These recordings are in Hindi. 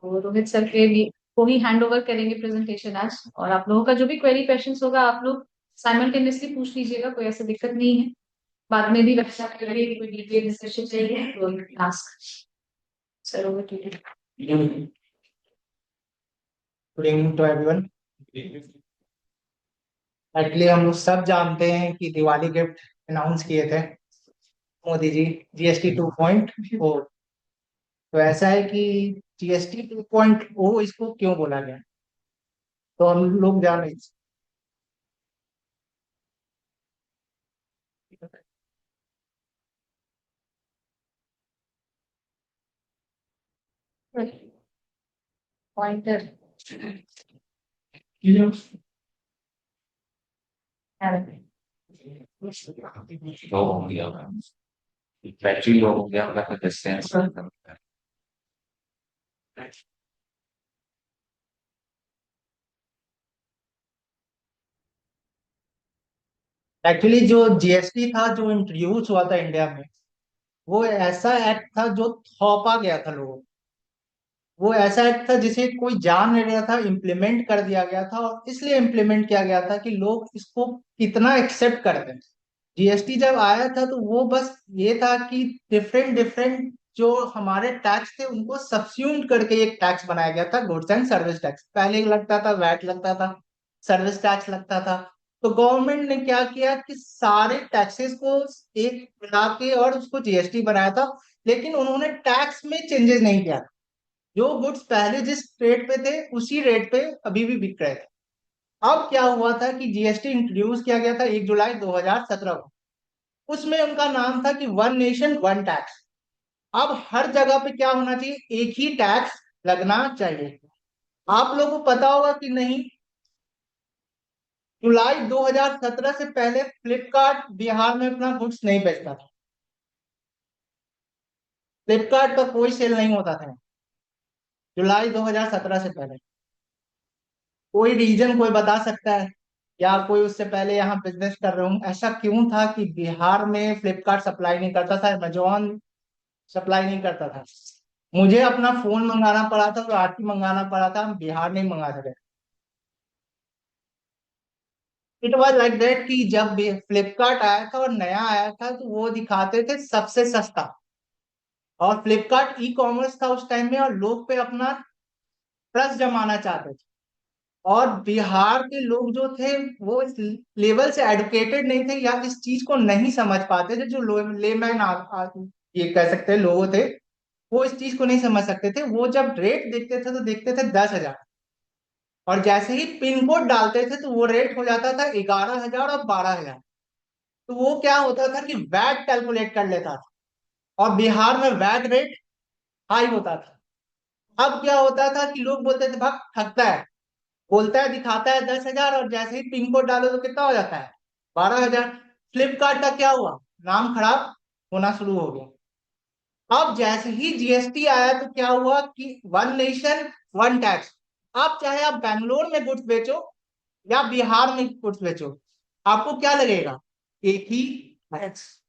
तो रोहित सर को ही हैंड ओवर करेंगे प्रेजेंटेशन आज। और आप लोगों का जो भी क्वेरी क्वेश्चंस होगा आप लोग साइमल्टेनियसली पूछ लीजिएगा, कोई ऐसा दिक्कत नहीं है। बाद में भी वैसा करेंगे, कोई डिटेल डिस्कशन चाहिए तो ask. Sir over to you. Good evening to everyone. Actually हम लोग सब जानते हैं कि दिवाली गिफ्ट अनाउंस किए थे मोदी जी, जीएसटी 2.0। तो ऐसा है कि जीएसटी 2.0 इसको क्यों बोला गया, तो हम लोग जान रहे पॉइंटर। लो हो गया होगा, बैटरी लो हो गया होगा तो डिस्टेंस। एक्चुअली जो जीएसटी था जो इंट्रोड्यूस हुआ था इंडिया में, वो ऐसा एक्ट था जो थोपा गया था लोगों को। वो ऐसा एक्ट था जिसे कोई जान नहीं रहा था, इम्प्लीमेंट कर दिया गया था, और इसलिए इम्प्लीमेंट किया गया था कि लोग इसको कितना एक्सेप्ट करते हैं। जीएसटी जब आया था तो वो बस ये था कि डिफरेंट डिफरेंट जो हमारे टैक्स थे उनको सब्स्यूम करके एक टैक्स बनाया गया था, गुड्स एंड सर्विस टैक्स। पहले लगता था वैट लगता था, सर्विस टैक्स लगता था। तो गवर्नमेंट ने क्या किया कि सारे टैक्सेस को एक मिला के और उसको जीएसटी बनाया था। लेकिन उन्होंने टैक्स में चेंजेस नहीं किया। जो गुड्स पहले जिस रेट पे थे उसी रेट पे अभी भी बिक रहे थे। अब क्या हुआ था कि जीएसटी इंट्रोड्यूस किया गया था 1 जुलाई 2017 को। उसमें उनका नाम था कि वन नेशन वन टैक्स। अब हर जगह पे क्या होना चाहिए, एक ही टैक्स लगना चाहिए। आप लोगों को पता होगा कि नहीं, जुलाई 2017 से पहले फ्लिपकार्ट बिहार में अपना गुड्स नहीं बेचता था। फ्लिपकार्ट का कोई सेल नहीं होता था जुलाई 2017 से पहले। कोई रीजन कोई बता सकता है, या कोई उससे पहले यहाँ बिजनेस कर रहा हूँ, ऐसा क्यों था कि बिहार में फ्लिपकार्ट सप्लाई नहीं करता था, अमेजोन सप्लाई नहीं करता था। मुझे अपना फोन मंगाना पड़ा था तो आरती मंगाना पड़ा था, हम बिहार नहीं मंगा सके। इट वॉज लाइक दैट कि जब फ्लिपकार्ट आया था और नया आया था तो वो दिखाते थे सबसे सस्ता। और फ्लिपकार्ट ई कॉमर्स था उस टाइम में, और लोग पे अपना ट्रस्ट जमाना चाहते थे। और बिहार के लोग जो थे वो इस लेवल से एडुकेटेड नहीं थे, या इस चीज को नहीं समझ पाते थे। जो लेमैन ये कह सकते हैं लोगों थे, वो इस चीज को नहीं समझ सकते थे। वो जब रेट देखते थे तो देखते थे 10,000, और जैसे ही पिन कोड डालते थे तो वो रेट हो जाता था 11,000 और 12,000। तो वो क्या होता था कि वैट कैलकुलेट कर लेता था, और बिहार में वैट रेट हाई होता था। अब क्या होता था कि लोग बोलते थे भाग ठगता है, बोलता है दिखाता है 10,000, और जैसे ही पिन कोड डालो तो कितना हो जाता है, 12,000। फ्लिपकार्ट का क्या हुआ, नाम खराब होना शुरू हो गया। अब जैसे ही जीएसटी आया तो क्या हुआ कि वन नेशन वन टैक्स। आप चाहे आप बैंगलोर में गुड्स बेचो या बिहार में गुड्स बेचो, आपको क्या लगेगा, एक ही टैक्स।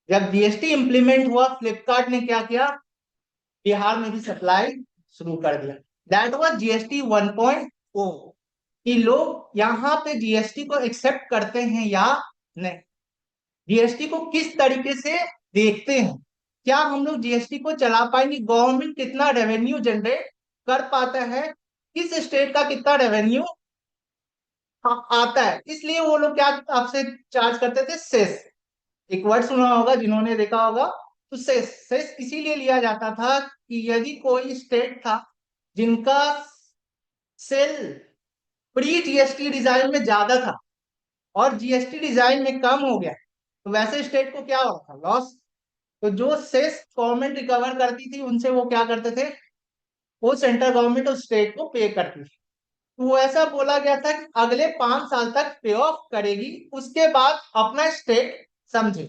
जब जीएसटी इंप्लीमेंट हुआ, फ्लिपकार्ट ने क्या किया, बिहार में भी सप्लाई शुरू कर दिया। That was GST 1.0। कि लोग यहाँ पे जीएसटी को एक्सेप्ट करते हैं या नहीं, जीएसटी को किस तरीके से देखते हैं। क्या हम लोग जीएसटी को चला पाएंगे, गवर्नमेंट कितना रेवेन्यू जनरेट कर पाता है, किस स्टेट का कितना रेवेन्यू आता है। इसलिए वो लोग क्या आपसे चार्ज करते थे, सेस। एक वर्ड सुना होगा जिन्होंने देखा होगा। तो सेस सेस इसीलिए लिया जाता था कि यदि कोई स्टेट था जिनका सेल प्री जीएसटी डिजाइन में ज्यादा था और जीएसटी डिजाइन में कम हो गया, तो वैसे स्टेट को क्या होता था, लॉस। तो जो सेस गवर्नमेंट रिकवर करती थी उनसे वो क्या करते थे, वो सेंट्रल गवर्नमेंट उस स्टेट को पे करती थी। तो वो ऐसा बोला गया था कि अगले 5 साल तक पे ऑफ करेगी, उसके बाद अपना स्टेट समझे।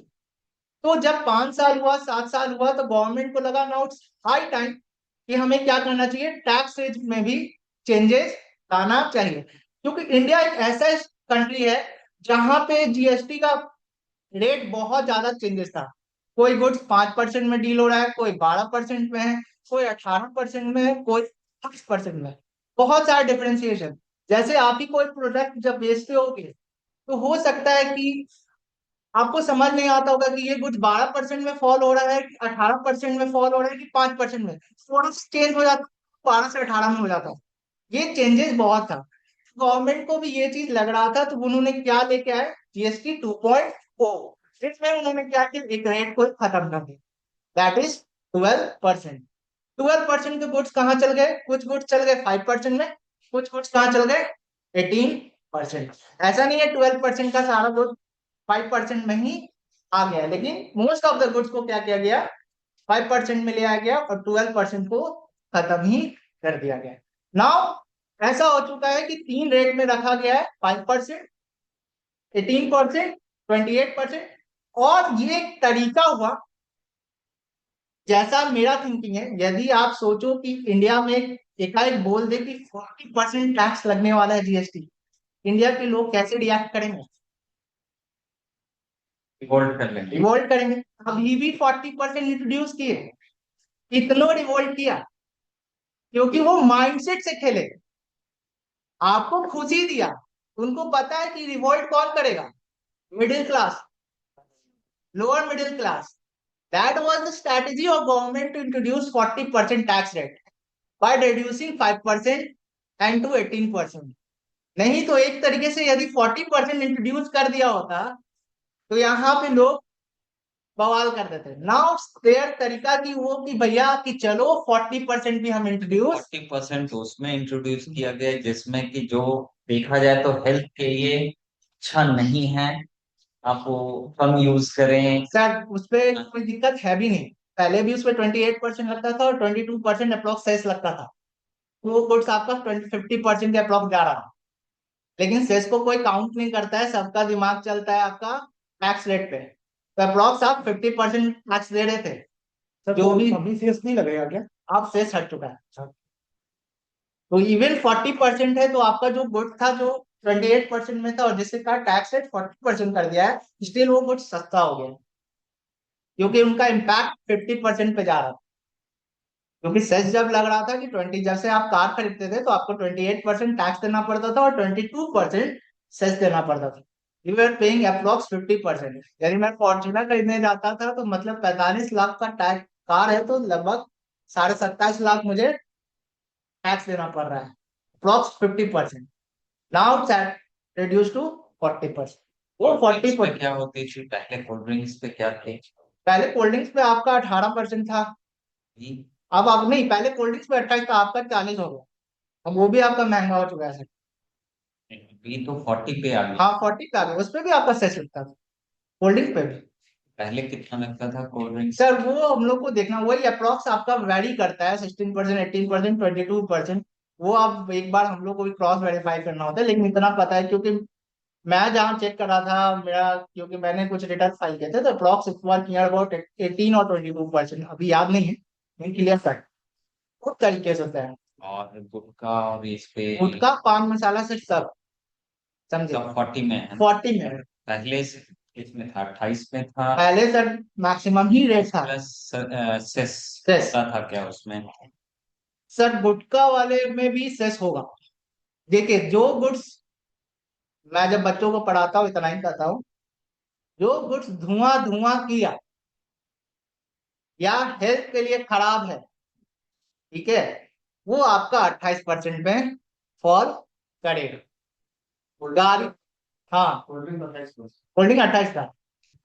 तो जब 5 साल हुआ, 7 साल हुआ, तो गवर्नमेंट को लगा नाउ इट्स हाई टाइम कि हमें क्या करना चाहिए, टैक्स रेट में भी चेंजेस लाना चाहिए। क्योंकि इंडिया एक ऐसा कंट्री है जहां पे जीएसटी का रेट बहुत ज्यादा चेंजेस था। कोई गुड्स 5% में डील हो रहा है, कोई 12% में है, कोई 18% में है, कोई 5% में बहुत सारा डिफरेंशिएशन। जैसे आप ही कोई प्रोडक्ट जब बेचते होगे तो हो सकता है कि आपको समझ नहीं आता होगा कि ये कुछ 12% में फॉल हो रहा है कि 18% में फॉल हो रहा है कि 5% में, थोड़ा सा चेंज हो जाता है, 12 से 18 में हो जाता है। ये चेंजेस बहुत था। गवर्नमेंट को भी ये चीज लग रहा था, तो उन्होंने क्या लेके आए, जीएसटी 2.0। इसमें उन्होंने क्या किया, एक रेट को खत्म कर दिया, दैट इज 12%। 12% के गुड्स कहाँ चल गए, कुछ गुड्स चल गए 5% में, कुछ गुड्स कहाँ चल गए 18%। ऐसा नहीं है 12% का सारा गुड 5% में ही आ गया, लेकिन मोस्ट ऑफ द गुड्स को क्या किया गया, 5% में ले आया गया और 12% को खत्म ही कर दिया गया। नाउ ऐसा हो चुका है कि 3 रेट में रखा गया है, 5%, 18%, 28%। और ये एक तरीका हुआ, जैसा मेरा थिंकिंग है, यदि आप सोचो कि इंडिया में एकाएक बोल दे कि 40% टैक्स लगने वाला है जीएसटी, इंडिया के लोग कैसे रिएक्ट करेंगे, रिवोल्ट कर लेंगे। रिवोल्ट करेंगे। अभी भी 40% इंट्रोड्यूस किए, इतना रिवोल्ट किया क्योंकि वो माइंडसेट से खेले, आपको खुशी दिया। उनको पता है कि रिवोल्ट कौन करेगा, middle class, lower middle class. That was the strategy of government to introduce 40% tax rate by reducing 5% and to 18%। नहीं तो एक तरीके से यदि 40% इंट्रोड्यूस कर दिया होता तो यहाँ पे लोग बवाल कर देते। नाउ देयर तरीका की वो कि भैया कि चलो 40% भी हम इंट्रोड्यूस। 40% तो उसमें इंट्रोड्यूस किया गया है जिसमें कि जो देखा जाए तो हेल्थ के लिए अच्छा नहीं है, आप वो कम यूज करें। सर उसपे कोई दिक्कत है भी नहीं, पहले भी उसपे 28% लगता था और 22% अप्रोक्स सेस लगता था। तो वो गुड्स आपका 50% के अप्रोक्स जा रहा, लेकिन सेस को कोई काउंट नहीं करता है, सबका दिमाग चलता है आपका टैक्स रेट पे। तो अप्रोक्स आप 50% टैक्स दे रहे थे, सर जो तो भी अभी सेस नहीं लगेगा क्या? आप सेस हट चुका है। तो इवन 40% है तो आपका जो गुड था जो 28% में था और जिससे का टैक्स रेट 40% कर दिया है, स्टिल वो गुड सस्ता हो गया क्योंकि उनका इम्पैक्ट 50% पे जा रहा था। क्योंकि सेस जब लग रहा था कि 20, जब से आप कार खरीदते थे तो आपको 28% टैक्स देना पड़ता था और 22% सेस देना पड़ता था। You are paying approx 50%। यदि मैं फॉर्च्यूनर खरीदने जाता था तो मतलब 45 लाख का टैक्स कार है तो लगभग 27.5 लाख मुझे टैक्स देना पड़ रहा है, अप्रोक्स 50%। Now reduce to 40%। वो 40% क्या होती थी पहले, कोल्ड ड्रिंक्स पे क्या थे? पहले कोल्ड ड्रिंक्स पे आपका 18% था। अब आप नहीं, पहले कोल्ड ड्रिंक्स पे 28 था, आपका 40 हो गया। अब वो भी आपका महंगा हो चुका है सर। ये तो 40 पे आ गया। हाँ 40 पे आ गया, उस पे भी आपका सेस लगता था, कोल्ड ड्रिंक्स पे भी। पहले कितना लगता था कोल्ड ड्रिंक्स? सर वो हम लोग को देखना, वही अप्रोक्स आपका वैरी करता है, 16%, 18%, 22%। वो आप एक बार हम लोग को भी क्रॉस वेरीफाई करना होता है, लेकिन इतना पता है क्योंकि मैं जहाँ चेक कर रहा था मेरा, क्योंकि मैंने कुछ रिटर्न फाइल किए थे तो approx it was near about 18 और 22%, अभी याद नहीं है लेकिन क्लियर फैक्ट उस तरीके से होता है। और गुटखा और इस पे गुटखा पान मसाला से सब समझे, सब 40 में है। 40 में। पहले से कितने था, 28 में था? पहले सर मैक्सिमम ही रेट था। प्लस सेस सेस होता था क्या उसमें? सर गुटखा वाले में भी सेस होगा। देखिए जो गुड्स, मैं जब बच्चों को पढ़ाता हूँ इतना ही कहता हूँ, जो गुड्स धुआं धुआं किया या हेल्थ के लिए खराब है, ठीक है, वो आपका 28% में फॉल करेगा। गाड़ी, हाँ होल्डिंग 28 का,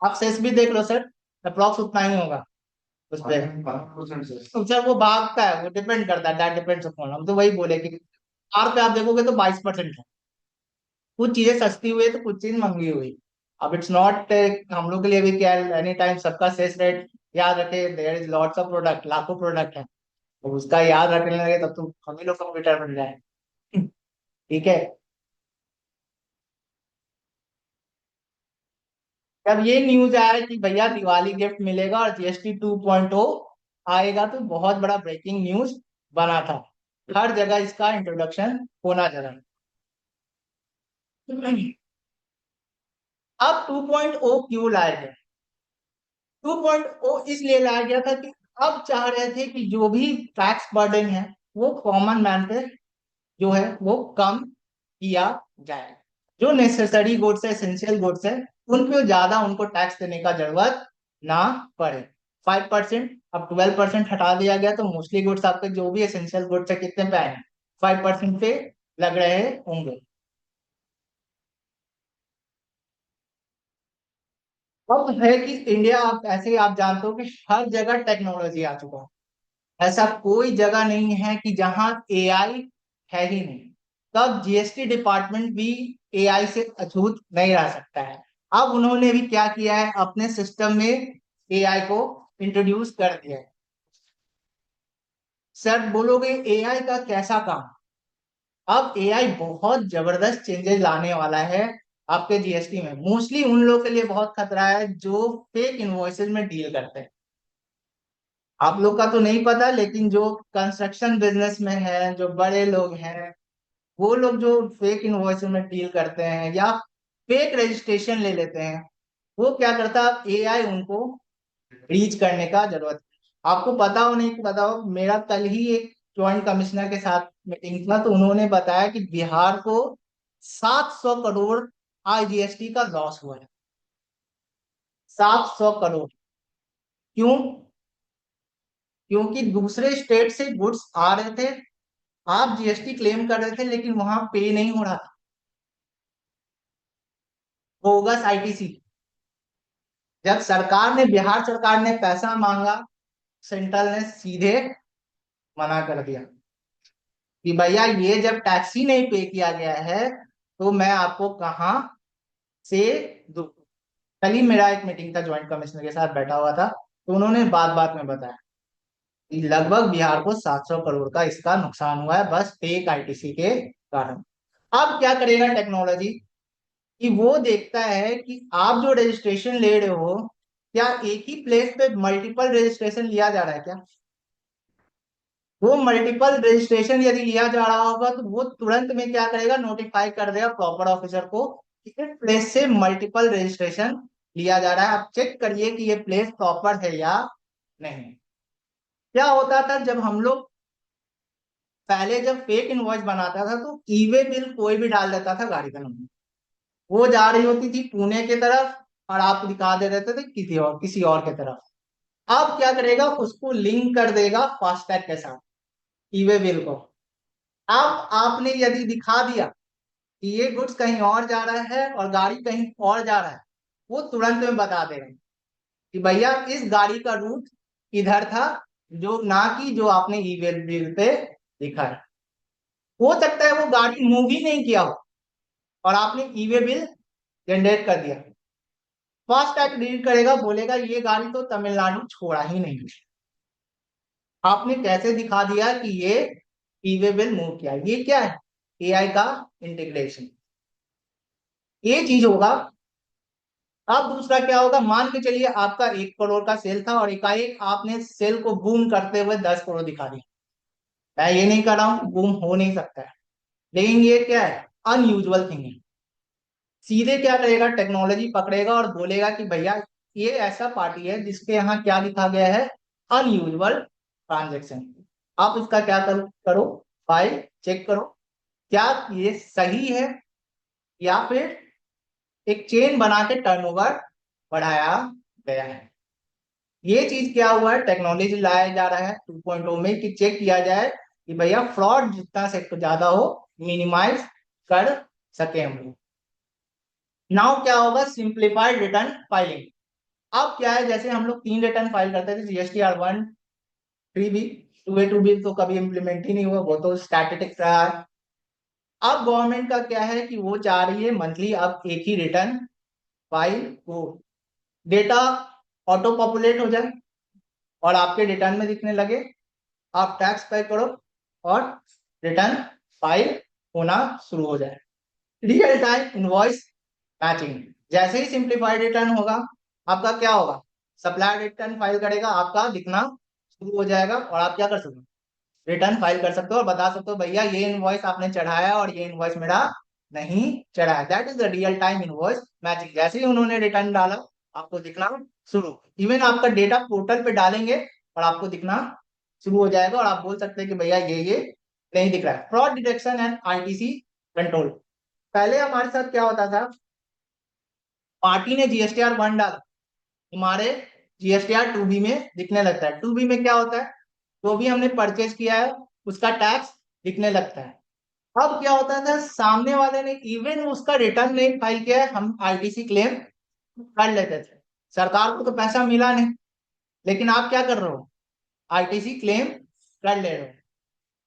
आप सेस भी देख लो सर, अप्रोक्स उतना ही होगा उस पे। तो सर वो भागता है, वो डिपेंड करता है, दैट डिपेंड्स अपॉन। हम तो वही बोले कि कार पे आप देखोगे तो 22% है। कुछ चीजें सस्ती हुई है तो कुछ चीज महंगी हुई। अब इट्स नॉट, हम लोग के लिए भी क्या एनी टाइम सबका सेस रेट याद रखे, there is lots of product, लाखों प्रोडक्ट है, तो उसका याद रखने लगे तब तो हम ही लोग कंप्यूटर बन जाए। ठीक है। जब ये न्यूज आया कि भैया दिवाली गिफ्ट मिलेगा और जीएसटी 2.0 आएगा तो बहुत बड़ा ब्रेकिंग न्यूज बना था, हर जगह इसका इंट्रोडक्शन होना जरा। अब 2.0 क्यों लाया गया, 2.0 इसलिए लाया गया था कि अब चाह रहे थे कि जो भी टैक्स बर्डन है वो कॉमन मैन पे जो है वो कम किया जाए। जो नेसेसरी गुड्स है, एसेंशियल गुड्स है, उन पे ज्यादा उनको टैक्स देने का जरूरत ना पड़े। 5%, अब 12% हटा दिया गया, तो मोस्टली गुड्स आपके जो भी एसेंशियल गुड्स है कितने पे आए, 5% पे लग रहे होंगे। अब है कि इंडिया, आप ऐसे ही आप जानते हो कि हर जगह टेक्नोलॉजी आ चुका है। ऐसा कोई जगह नहीं है कि जहां एआई है ही नहीं। तब जीएसटी डिपार्टमेंट भी एआई से अछूत नहीं रह सकता है। अब उन्होंने भी क्या किया है, अपने सिस्टम में एआई को इंट्रोड्यूस कर दिया है। सर बोलोगे एआई का कैसा काम? अब एआई बहुत जबरदस्त चेंजेस लाने वाला है आपके जीएसटी में। मोस्टली उन लोगों के लिए बहुत खतरा है जो फेक इनवॉइसेज में डील करते हैं। आप लोग का तो नहीं पता, लेकिन जो कंस्ट्रक्शन बिजनेस में है, जो बड़े लोग हैं, वो लोग जो फेक इनवॉइस में डील करते हैं या फेक रजिस्ट्रेशन ले लेते हैं, वो क्या करता है, एआई उनको रीच करने का जरूरत है। आपको पता हो नहीं पता हो, मेरा कल ही एक ज्वाइंट कमिश्नर के साथ मीटिंग था, तो उन्होंने बताया कि बिहार को 700 करोड़ आईजीएसटी का लॉस हुआ है। 700 करोड़। क्यों? क्योंकि दूसरे स्टेट से गुड्स आ रहे थे, आप जीएसटी क्लेम कर रहे थे, लेकिन वहां पे नहीं हो रहा था। Bogus ITC. जब सरकार ने, बिहार सरकार ने पैसा मांगा, सेंट्रल ने सीधे मना कर दिया कि भैया ये जब टैक्स ही नहीं पे किया गया है तो मैं आपको कहाँ से दूं। कल ही मेरा एक मीटिंग था, ज्वाइंट कमिश्नर के साथ बैठा हुआ था, तो उन्होंने बात बात में बताया कि लगभग बिहार को 700 करोड़ का इसका नुकसान हुआ है, बस फेक आईटीसी के कारण। अब क्या करेगा टेक्नोलॉजी, कि वो देखता है कि आप जो रजिस्ट्रेशन ले रहे हो, क्या एक ही प्लेस पे मल्टीपल रजिस्ट्रेशन लिया जा रहा है क्या। वो मल्टीपल रजिस्ट्रेशन यदि लिया जा रहा होगा तो वो तुरंत में क्या करेगा, नोटिफाई कर देगा प्रॉपर ऑफिसर को कि इस प्लेस से मल्टीपल रजिस्ट्रेशन लिया जा रहा है, आप चेक करिए कि ये प्लेस प्रॉपर है या नहीं। क्या होता था, जब हम लोग पहले जब फेक इनवॉइस बनाता था तो ईवे बिल कोई भी डाल देता था गाड़ी का नंबर, वो जा रही होती थी पुणे की तरफ और आप दिखा दे देते थे किसी और की तरफ। अब क्या करेगा, उसको लिंक कर देगा फास्टैग के साथ, ईवे बिल को। अब आपने यदि दिखा दिया कि ये गुड्स कहीं और जा रहा है और गाड़ी कहीं और जा रहा है, वो तुरंत में बता देगा कि भैया इस गाड़ी का रूट इधर था, जो ना कि जो आपने ईवे बिल पे लिखा है। हो सकता है वो गाड़ी मूव ही नहीं किया हो और आपने ईवे बिल जनरेट कर दिया। फास्ट टैग रीड करेगा, बोलेगा ये गाड़ी तो तमिलनाडु छोड़ा ही नहीं, आपने कैसे दिखा दिया कि ये ईवे बिल मूव किया। ये क्या है, एआई का इंटीग्रेशन। ये चीज होगा। अब दूसरा क्या होगा, मान के चलिए आपका 1 करोड़ का सेल था और एकाएक आपने सेल को बूम करते हुए 10 करोड़ दिखा दिया। मैं ये नहीं कर रहा हूं कि बूम हो नहीं सकता है, लेकिन ये क्या है, अनयूजुअल थिंग है। सीधे क्या करेगा, टेक्नोलॉजी पकड़ेगा और बोलेगा कि भैया ये ऐसा पार्टी है जिसके यहाँ क्या लिखा गया है, अनयूजुअल ट्रांजेक्शन। आप उसका क्या करो, फाइल चेक करो, क्या ये सही है या फिर एक चेन बना के टर्नओवर बढ़ाया गया है। ये चीज क्या हुआ है, टेक्नोलॉजी लाया जा रहा है 2.0 में, कि चेक किया जाए कि भैया फ्रॉड जितना से ज्यादा हो मिनिमाइज कर सके हम लोग। नाउ क्या होगा, सिंप्लीफाइड रिटर्न फाइलिंग। अब क्या है, जैसे हम लोग 3 रिटर्न फाइल करते थे, GSTR 1, 3B, 2A 2B तो कभी इम्प्लीमेंट ही नहीं हुआ, वो तो स्टैटिक रहा है। अब गवर्नमेंट का क्या है कि वो चाह रही है मंथली अब एक ही रिटर्न फाइल को, डेटा ऑटो पॉपुलेट हो जाए और आपके रिटर्न में दिखने लगे, आप टैक्स पे करो और रिटर्न फाइल होना शुरू हो जाए। Real time invoice matching. जैसे ही सिंप्लीफाइड रिटर्न होगा, आपका क्या होगा, सप्लायर रिटर्न फाइल करेगा, आपका दिखना शुरू हो जाएगा और आप क्या कर सकते हो, रिटर्न फाइल कर सकते हो और बता सकते हो भैया ये इनवॉइस आपने चढ़ाया और ये इनवॉइस मेरा नहीं चढ़ाया। That is the real time invoice matching. जैसे ही उन्होंने रिटर्न डाला, आपको दिखना शुरू। इवन आपका डेटा पोर्टल पे डालेंगे और आपको दिखना शुरू हो जाएगा और आप बोल सकते हैं कि भैया ये नहीं दिख रहा है। Fraud detection and RTC control. पहले हमारे साथ क्या होता था, पार्टी ने जीएसटीआर 1 डाला, हमारे जीएसटीआर 2B में दिखने लगता है। 2B में क्या होता है, जो भी हमने परचेज किया है उसका टैक्स दिखने लगता है। अब क्या होता था, सामने वाले ने इवन उसका रिटर्न नहीं फाइल किया है, हम आईटीसी क्लेम कर लेते थे। सरकार को तो पैसा मिला नहीं, लेकिन आप क्या कर रहे हो, आईटीसी क्लेम कर ले रहे हो।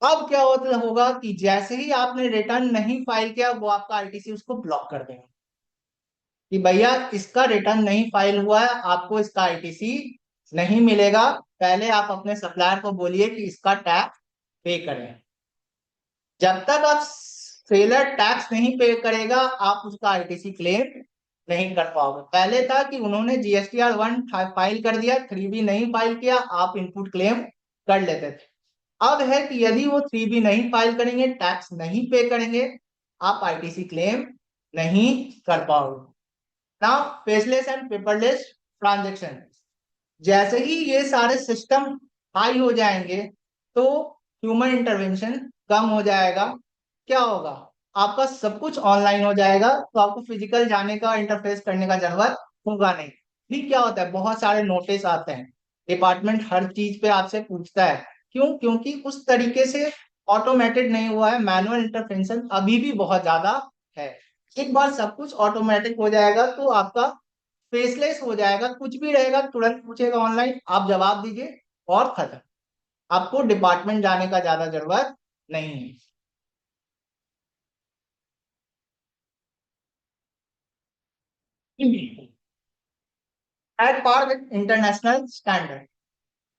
अब क्या होगा कि जैसे ही आपने रिटर्न नहीं फाइल किया, वो आपका आईटीसी उसको ब्लॉक कर देगा कि भैया इसका रिटर्न नहीं फाइल हुआ है, आपको इसका आईटीसी नहीं मिलेगा। पहले आप अपने सप्लायर को बोलिए कि इसका टैक्स पे करें। जब तक आप सेलर टैक्स नहीं पे करेगा, आप उसका आईटीसी क्लेम नहीं कर पाओगे। पहले था कि उन्होंने जीएसटीआर 1 फाइल कर दिया, 3B नहीं फाइल किया, आप इनपुट क्लेम कर लेते थे। अब है कि यदि वो 3B नहीं फाइल करेंगे, टैक्स नहीं पे करेंगे, आप आईटीसी क्लेम नहीं कर पाओगे। Now faceless and paperless transaction, जैसे ही ये सारे सिस्टम हाई हो जाएंगे तो ह्यूमन इंटरवेंशन कम हो जाएगा। क्या होगा, आपका सब कुछ ऑनलाइन हो जाएगा, तो आपको फिजिकल जाने का, इंटरफेस करने का जरूरत होगा नहीं। फिर क्या होता है, बहुत सारे नोटिस आते हैं, डिपार्टमेंट हर चीज पे आपसे पूछता है। क्यों, क्योंकि उस तरीके से ऑटोमेटेड नहीं हुआ है, मैनुअल इंटरवेंशन अभी भी बहुत ज्यादा है। एक बार सब कुछ ऑटोमेटिक हो जाएगा तो आपका फेसलेस हो जाएगा, कुछ भी रहेगा तुरंत पूछेगा ऑनलाइन, आप जवाब दीजिए और खत्म। आपको डिपार्टमेंट जाने का ज्यादा जरूरत नहीं है। At par with international standard,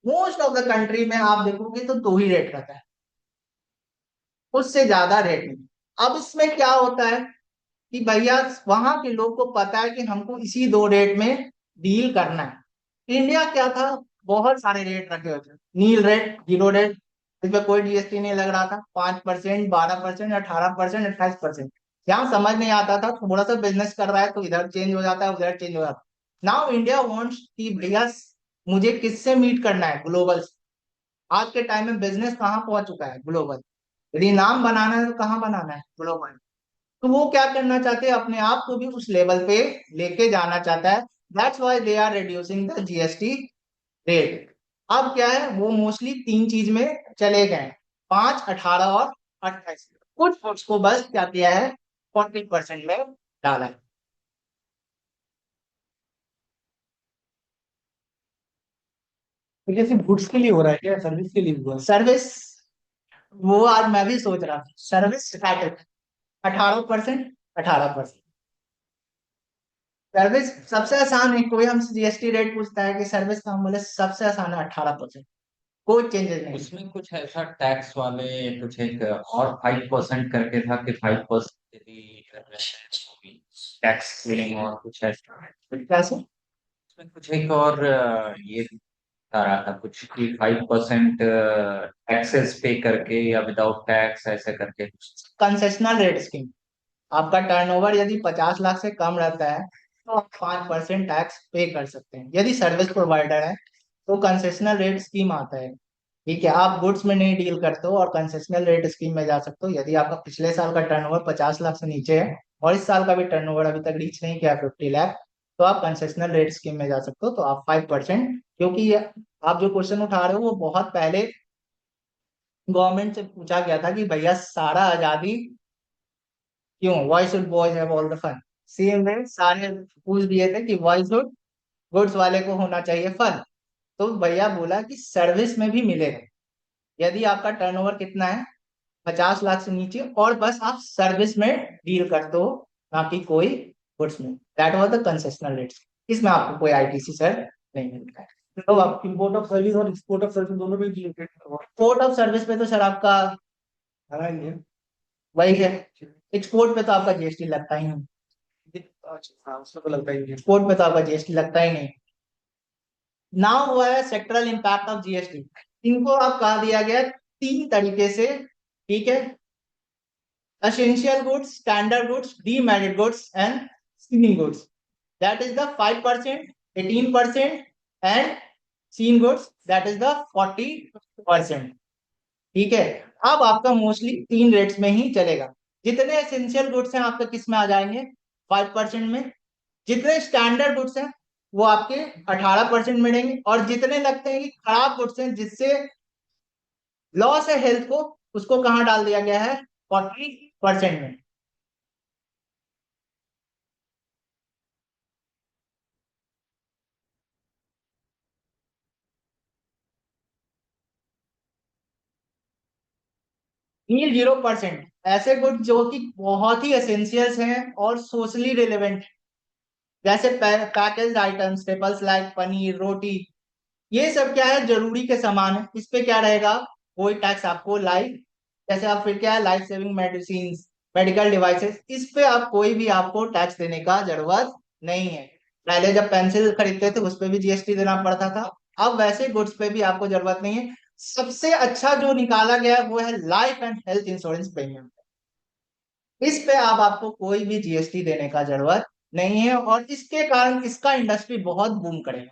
most of the country में आप देखोगे तो 2 ही रेट रहता है, उससे ज्यादा रेट नहीं। अब इसमें क्या होता है कि भैया वहां के लोग को पता है कि हमको इसी 2 रेट में डील करना है। इंडिया क्या था, बहुत सारे रेट रखे होते, नील रेट, जीरो रेट, इसमें कोई जीएसटी नहीं लग रहा था, 5%, 12%, 18%, 28%। यहाँ समझ नहीं आता था, थोड़ा सा बिजनेस कर रहा है तो इधर चेंज हो जाता है, उधर चेंज हो जाता है। नाउ इंडिया वांट्स कि भैया मुझे किससे मीट करना है, ग्लोबल। आज के टाइम में बिजनेस कहाँ पहुंच चुका है, ग्लोबल। यदि नाम बनाना है तो कहाँ बनाना है, ग्लोबल। तो वो क्या करना चाहते हैं, अपने आप को भी उस लेवल पे लेके जाना चाहता है। That's why they are reducing the GST rate. अब क्या है, वो मोस्टली 3 चीज में चले गए, 5, 18 और 28। कुछ फूड्स को बस क्या किया है, 40% में डाला है। तो जैसे गुड्स के लिए हो रहा है क्या, सर्विस के लिए हुआ है? सर्विस, वो आज मैं भी सोच रहा था, सर्विस स्टैटिक 18%, 18%। सर्विस सबसे आसान है, कोई हमसे जीएसटी रेट पूछता है कि सर्विस का, हम बोले सबसे आसान है 18%, कोई चेंजेस नहीं। उसमें कुछ ऐसा टैक्स वाले कुछ एक और 5% करके था कि 5% यदि टैक्स सेविंग और कुछ ऐसा, कैसे, उसमें कुछ एक और ये आ रहा था कुछ कि 5% टैक्सेस पे करके या विदाउट टैक्स ऐसे करके कुछ। कंसेशनल रेट स्कीम, आपका टर्नओवर यदि 50 लाख से कम रहता है तो आप 5% टैक्स पे कर सकते हैं। यदि सर्विस प्रोवाइडर है तो कंसेशनल रेट स्कीम आता है, ठीक है। आप गुड्स में नहीं डील करते हो और कंसेशनल रेट स्कीम में जा सकते हो। यदि आपका पिछले साल का टर्नओवर 50 लाख से नीचे है और इस साल का भी टर्नओवर अभी तक रीच नहीं किया 50 लाख, तो आप कंसेशनल रेट स्कीम में जा सकते हो। तो आप 5%, क्योंकि आप जो क्वेश्चन उठा रहे हो वो बहुत पहले गवर्नमेंट से पूछा गया था कि भैया सारा आजादी क्यों, why should boys have all the fun. Same way सारे पूछ दिए थे कि वाई शुड गुड्स वाले को होना चाहिए फन। तो भैया बोला कि सर्विस में भी मिलेगा, यदि आपका टर्नओवर कितना है, 50 लाख से नीचे, और बस आप सर्विस में डील करते हो, ना कि कोई गुड्स में। That was the concessional rates. इसमें आपको कोई आईटीसी सर नहीं मिलता है। तो आप इंपोर्ट ऑफ सर्विस और एक्सपोर्ट ऑफ सर्विस दोनों में रिलेटेड पोर्ट ऑफ सर्विस पे तो सर आपका है। वही है, एक्सपोर्ट पे तो आपका जीएसटी लगता ही नहीं, हाँ, उसमें तो लगता ही नहीं है। एक्सपोर्ट पे तो आपका जीएसटी लगता ही नहीं। नाउ हुआ है सेक्टरल इम्पैक्ट ऑफ जीएसटी। इनको आप कहा दिया गया 3 तरीके से, ठीक है, essential goods, standard goods, demerit goods, and spinning goods. That is the 5%, 18%, and sin goods that is the 40%। ठीक है, अब आपका मोस्टली 3 रेट्स में ही चलेगा। जितने एसेंशियल गुड्स हैं आपके किस में आ जाएंगे, 5% में। जितने स्टैंडर्ड गुड्स हैं वो आपके 18% मिलेंगे, और जितने लगते हैं कि खराब गुड्स हैं जिससे लॉस है हेल्थ को, उसको कहाँ डाल दिया गया है, 40% में। नील 0%, ऐसे गुड जो कि बहुत ही एसेंशियल्स हैं और सोशली रिलेवेंट, जैसे package items, staples like paneer, roti, ये सब क्या है, जरूरी के सामान है। इस पे क्या रहेगा, कोई टैक्स आपको लाइफ, जैसे आप फिर क्या है, life saving medicine, medical devices, इस पे आप कोई भी आपको टैक्स देने का जरूरत नहीं है। पहले जब पेंसिल खरीदते थे उस पे भी जीएसटी देना पड़ता था, अब वैसे गुड्स पे भी आपको जरूरत नहीं है। सबसे अच्छा जो निकाला गया है वो है life and health insurance premium. इस पे आप आपको कोई भी जीएसटी देने का जरूरत नहीं है, और इसके कारण इसका इंडस्ट्री बहुत बूम करेगा।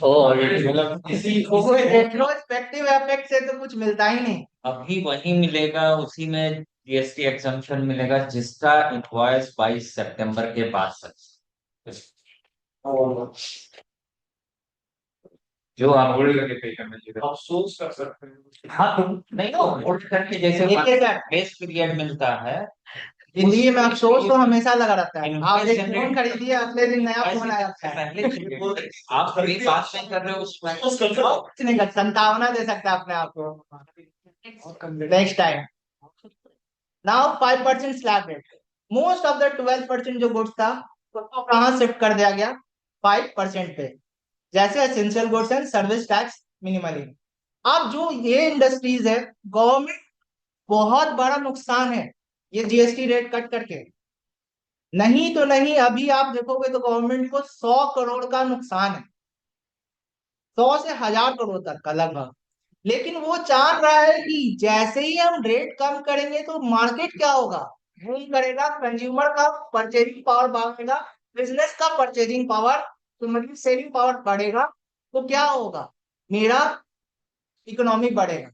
और रेट्रोस्पेक्टिव इफेक्ट से तो कुछ मिलता ही नहीं। अभी वही मिलेगा, उसी में जीएसटी एक्सम्पशन मिलेगा जिसका इनवॉइस 22 सितंबर के बाद तक, जो आप होल्ड करके पे करना चाहिए, अफसोस कर सकते हैं। हाँ, नहीं ना, होल्ड करके जैसे देखिए सर, ग्रेस पीरियड मिलता है, जिंदगी में अफसोस तो हमेशा लगा रहता है। आप एक Inflation फोन rate- खरीदिए, अगले दिन नया फोन आ जाता है। पहले आप अभी बात नहीं कर रहे हो उस कुछ नहीं कर, संतावना दे सकता है अपने आप को next time. Now 5% slab rate, most of the 12% जो गुड्स था उसको कहाँ शिफ्ट कर दिया गया, 5% पे। जैसे essential goods and service tax minimally. अब जो ये इंडस्ट्रीज है, गवर्नमेंट बहुत बड़ा नुकसान है ये जीएसटी रेट कट करके। नहीं तो नहीं, अभी आप देखोगे तो गवर्नमेंट को 100 करोड़ का नुकसान है, 100 से 1000 करोड़ तक का लगभग। लेकिन वो चाह रहा है कि जैसे ही हम रेट कम करेंगे तो मार्केट क्या होगा, बूम करेगा, कंज्यूमर का परचेजिंग पावर बढ़ेगा, बिजनेस का परचेजिंग पावर, तो मतलब सेविंग पावर बढ़ेगा, तो क्या होगा, मेरा इकोनॉमी बढ़ेगा।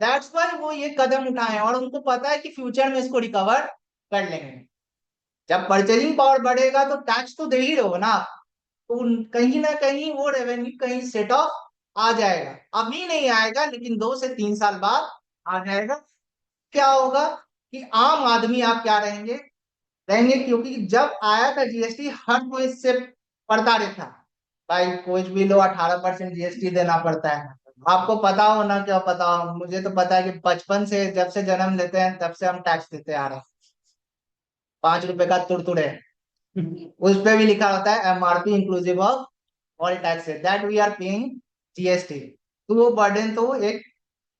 दैट्स वाई वो ये कदम उठाए हैं, और उनको पता है कि फ्यूचर में इसको रिकवर कर लेंगे। जब परचेजिंग पावर बढ़ेगा तो टैक्स तो दे ही रहो ना आप, तो कहीं ना कहीं वो रेवेन्यू कहीं सेट ऑफ आ जाएगा। अभी नहीं आएगा लेकिन 2 से 3 साल बाद आ जाएगा। क्या होगा कि आम आदमी आप क्या रहेंगे, रहेंगे, क्योंकि जब आया था जीएसटी हर कोई इससे पड़ता रहता, भाई कुछ भी लो 18% जीएसटी देना पड़ता है। आपको पता हो ना, क्या पता हो, मुझे तो पता है कि बचपन से जब से जन्म लेते हैं तब से हम टैक्स देते आ रहे हैं। 5 रुपए का तुड़तुड़े, उस पे भी लिखा होता है MRP inclusive of all taxes that we are paying GST. तो वो बर्डन तो एक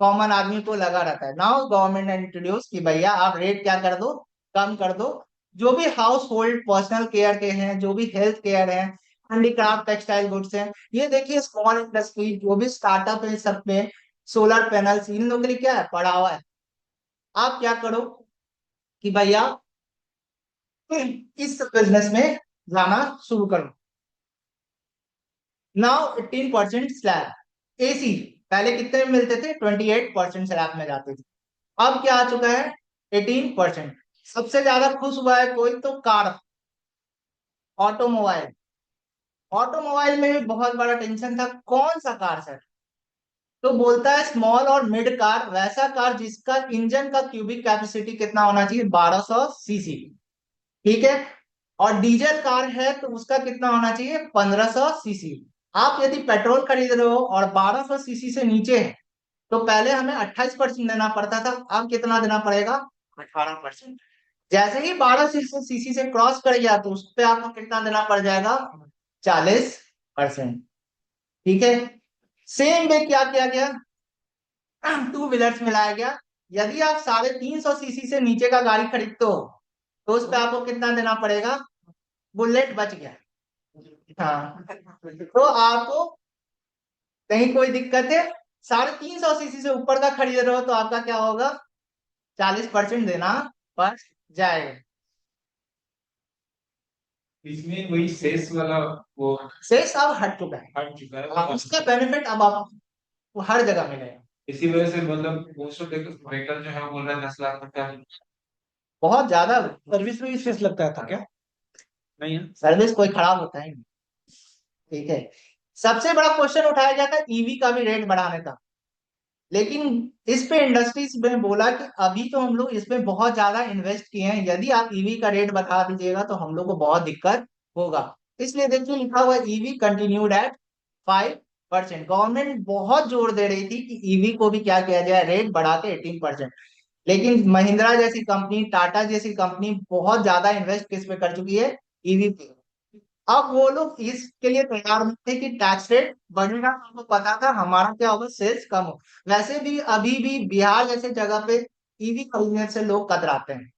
कॉमन आदमी को लगा रहता है। नाउ गवर्नमेंट ने इंट्रोड्यूस कि भैया आप रेट क्या कर दो, कम कर दो। जो भी हाउस होल्ड पर्सनल केयर के हैं, जो भी हेल्थ केयर है, हैंडीक्राफ्ट टेक्सटाइल गुड्स हैं, ये देखिए स्मॉल इंडस्ट्री जो भी स्टार्टअप है, सब में सोलर पैनल्स, इन लोगों के लिए क्या है, बढ़ावा है। आप क्या करो कि भैया इस बिजनेस में जाना शुरू करो। नाउ 18% स्लैब एसी, पहले कितने में मिलते थे, 28% स्लैब में जाते थे, अब क्या आ चुका है, 18%। सबसे ज्यादा खुश हुआ है कोई तो कार, ऑटोमोबाइल। ऑटोमोबाइल में भी बहुत बड़ा टेंशन था, कौन सा कार सर, तो बोलता है स्मॉल और मिड कार, वैसा कार जिसका इंजन का क्यूबिक कैपेसिटी कितना होना चाहिए, 1200 सीसी। ठीक है, और डीजल कार है तो उसका कितना होना चाहिए, 1500 सीसी। आप यदि पेट्रोल खरीद रहे हो और 1200 सीसी से नीचे है तो पहले हमें 28% देना पड़ता था, अब कितना देना पड़ेगा, 18%। जैसे ही 1200 सीसी से क्रॉस कर गया तो उस पर आपको कितना देना पड़ जाएगा, 40%। ठीक है, सेम वे क्या किया गया, टू व्हीलर्स में लाया गया। यदि आप 350 सीसी से नीचे का गाड़ी खरीदते हो तो उस पर आपको कितना देना पड़ेगा, बुलेट बच गया। हाँ, तो आपको कहीं कोई दिक्कत है, 350 सीसी से ऊपर का खरीद रहे हो तो आपका क्या होगा, 40% देना पड़ जाएगा। इसमें वही सेल्स वाला वो शेष अब हट चुका है। हट चुका है। हाँ, उसका बेनिफिट अब आपको हर जगह मिलेगा। इसी वजह से मतलब मोस्ट ऑफ व्हीकल जो है वो बोल रहा है 10 लाख तक का बहुत ज्यादा सर्विस में भी सेस लगता था क्या? नहीं है। सर्विस कोई खराब होता है नहीं। ठीक है। सबसे बड़ा क्वेश्चन उठाया गया था ईवी का भी रेट बढ़ाने का, लेकिन इस पे इंडस्ट्रीज में बोला कि अभी तो हम लोग इसमें बहुत ज्यादा इन्वेस्ट किए हैं, यदि आप ईवी का रेट बढ़ा दीजिएगा तो हम लोग को बहुत दिक्कत होगा। इसलिए देखिए लिखा हुआ ईवी कंटिन्यूड एट 5%। गवर्नमेंट बहुत जोर दे रही थी कि ईवी को भी क्या किया जाए, रेट बढ़ा के 18%। लेकिन महिंद्रा जैसी कंपनी, टाटा जैसी कंपनी बहुत ज्यादा इन्वेस्ट किस पे कर चुकी है, ईवी पे। अब वो लोग इसके लिए तैयार नहीं थे कि टैक्स रेट बढ़ेगा, हमको पता था हमारा क्या होगा, सेल्स कम हो। वैसे भी अभी भी बिहार जैसे जगह पे ईवी खरीदने से लोग कतराते हैं।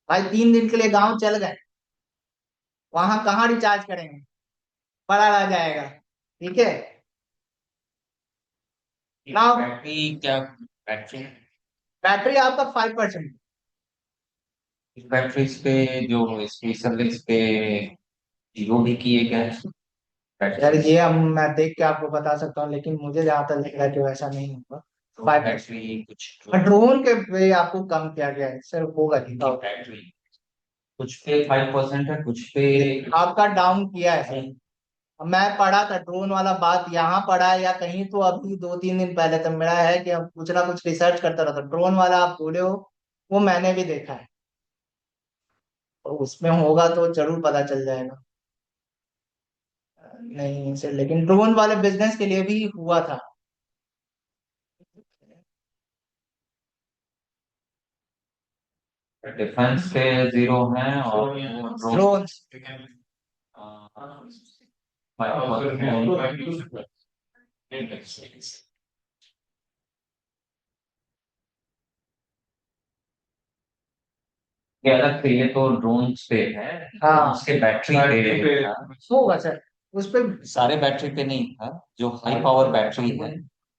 भाई 3 दिन के लिए गांव चल गए, वहां कहाँ रिचार्ज करेंगे, पड़ा रह जाएगा। ठीक है ना। बैटरी क्या, बैटरी बैटरी आपका 5%। इस बैटरीज पे जो स्पेशल इस पे जीरो भी किए गए हैं यार बैटरीज। ये हम मैं देख के आपको बता सकता हूँ, लेकिन मुझे जहां तक लग रहा है कि वैसा नहीं होगा। तो 5%। बैटरी कुछ ड्रोन के पे आपको कम किया गया है सर, होगा की नहीं। बैटरी कुछ पे 5% है, कुछ पे आपका डाउन किया है सर। मैं पढ़ा था ड्रोन वाला, बात यहाँ पढ़ा है या कहीं तो अभी 2-3 दिन पहले तक मेरा है कि अब कुछ ना कुछ रिसर्च करता रहता। ड्रोन वाला आप बोले हो, वो मैंने भी देखा है, और उसमें होगा तो जरूर पता चल जाएगा। नहीं सर, लेकिन ड्रोन वाले बिजनेस के लिए भी हुआ था। डिफेंस पे जीरो है और ड्रोन ड्रोन 5%। ये अलग से, ये तो ड्रोन पे है, हाँ उसके बैटरी पे था। होगा सर, उस पे। सारे बैटरी पे नहीं था, जो हाई पावर बैटरी है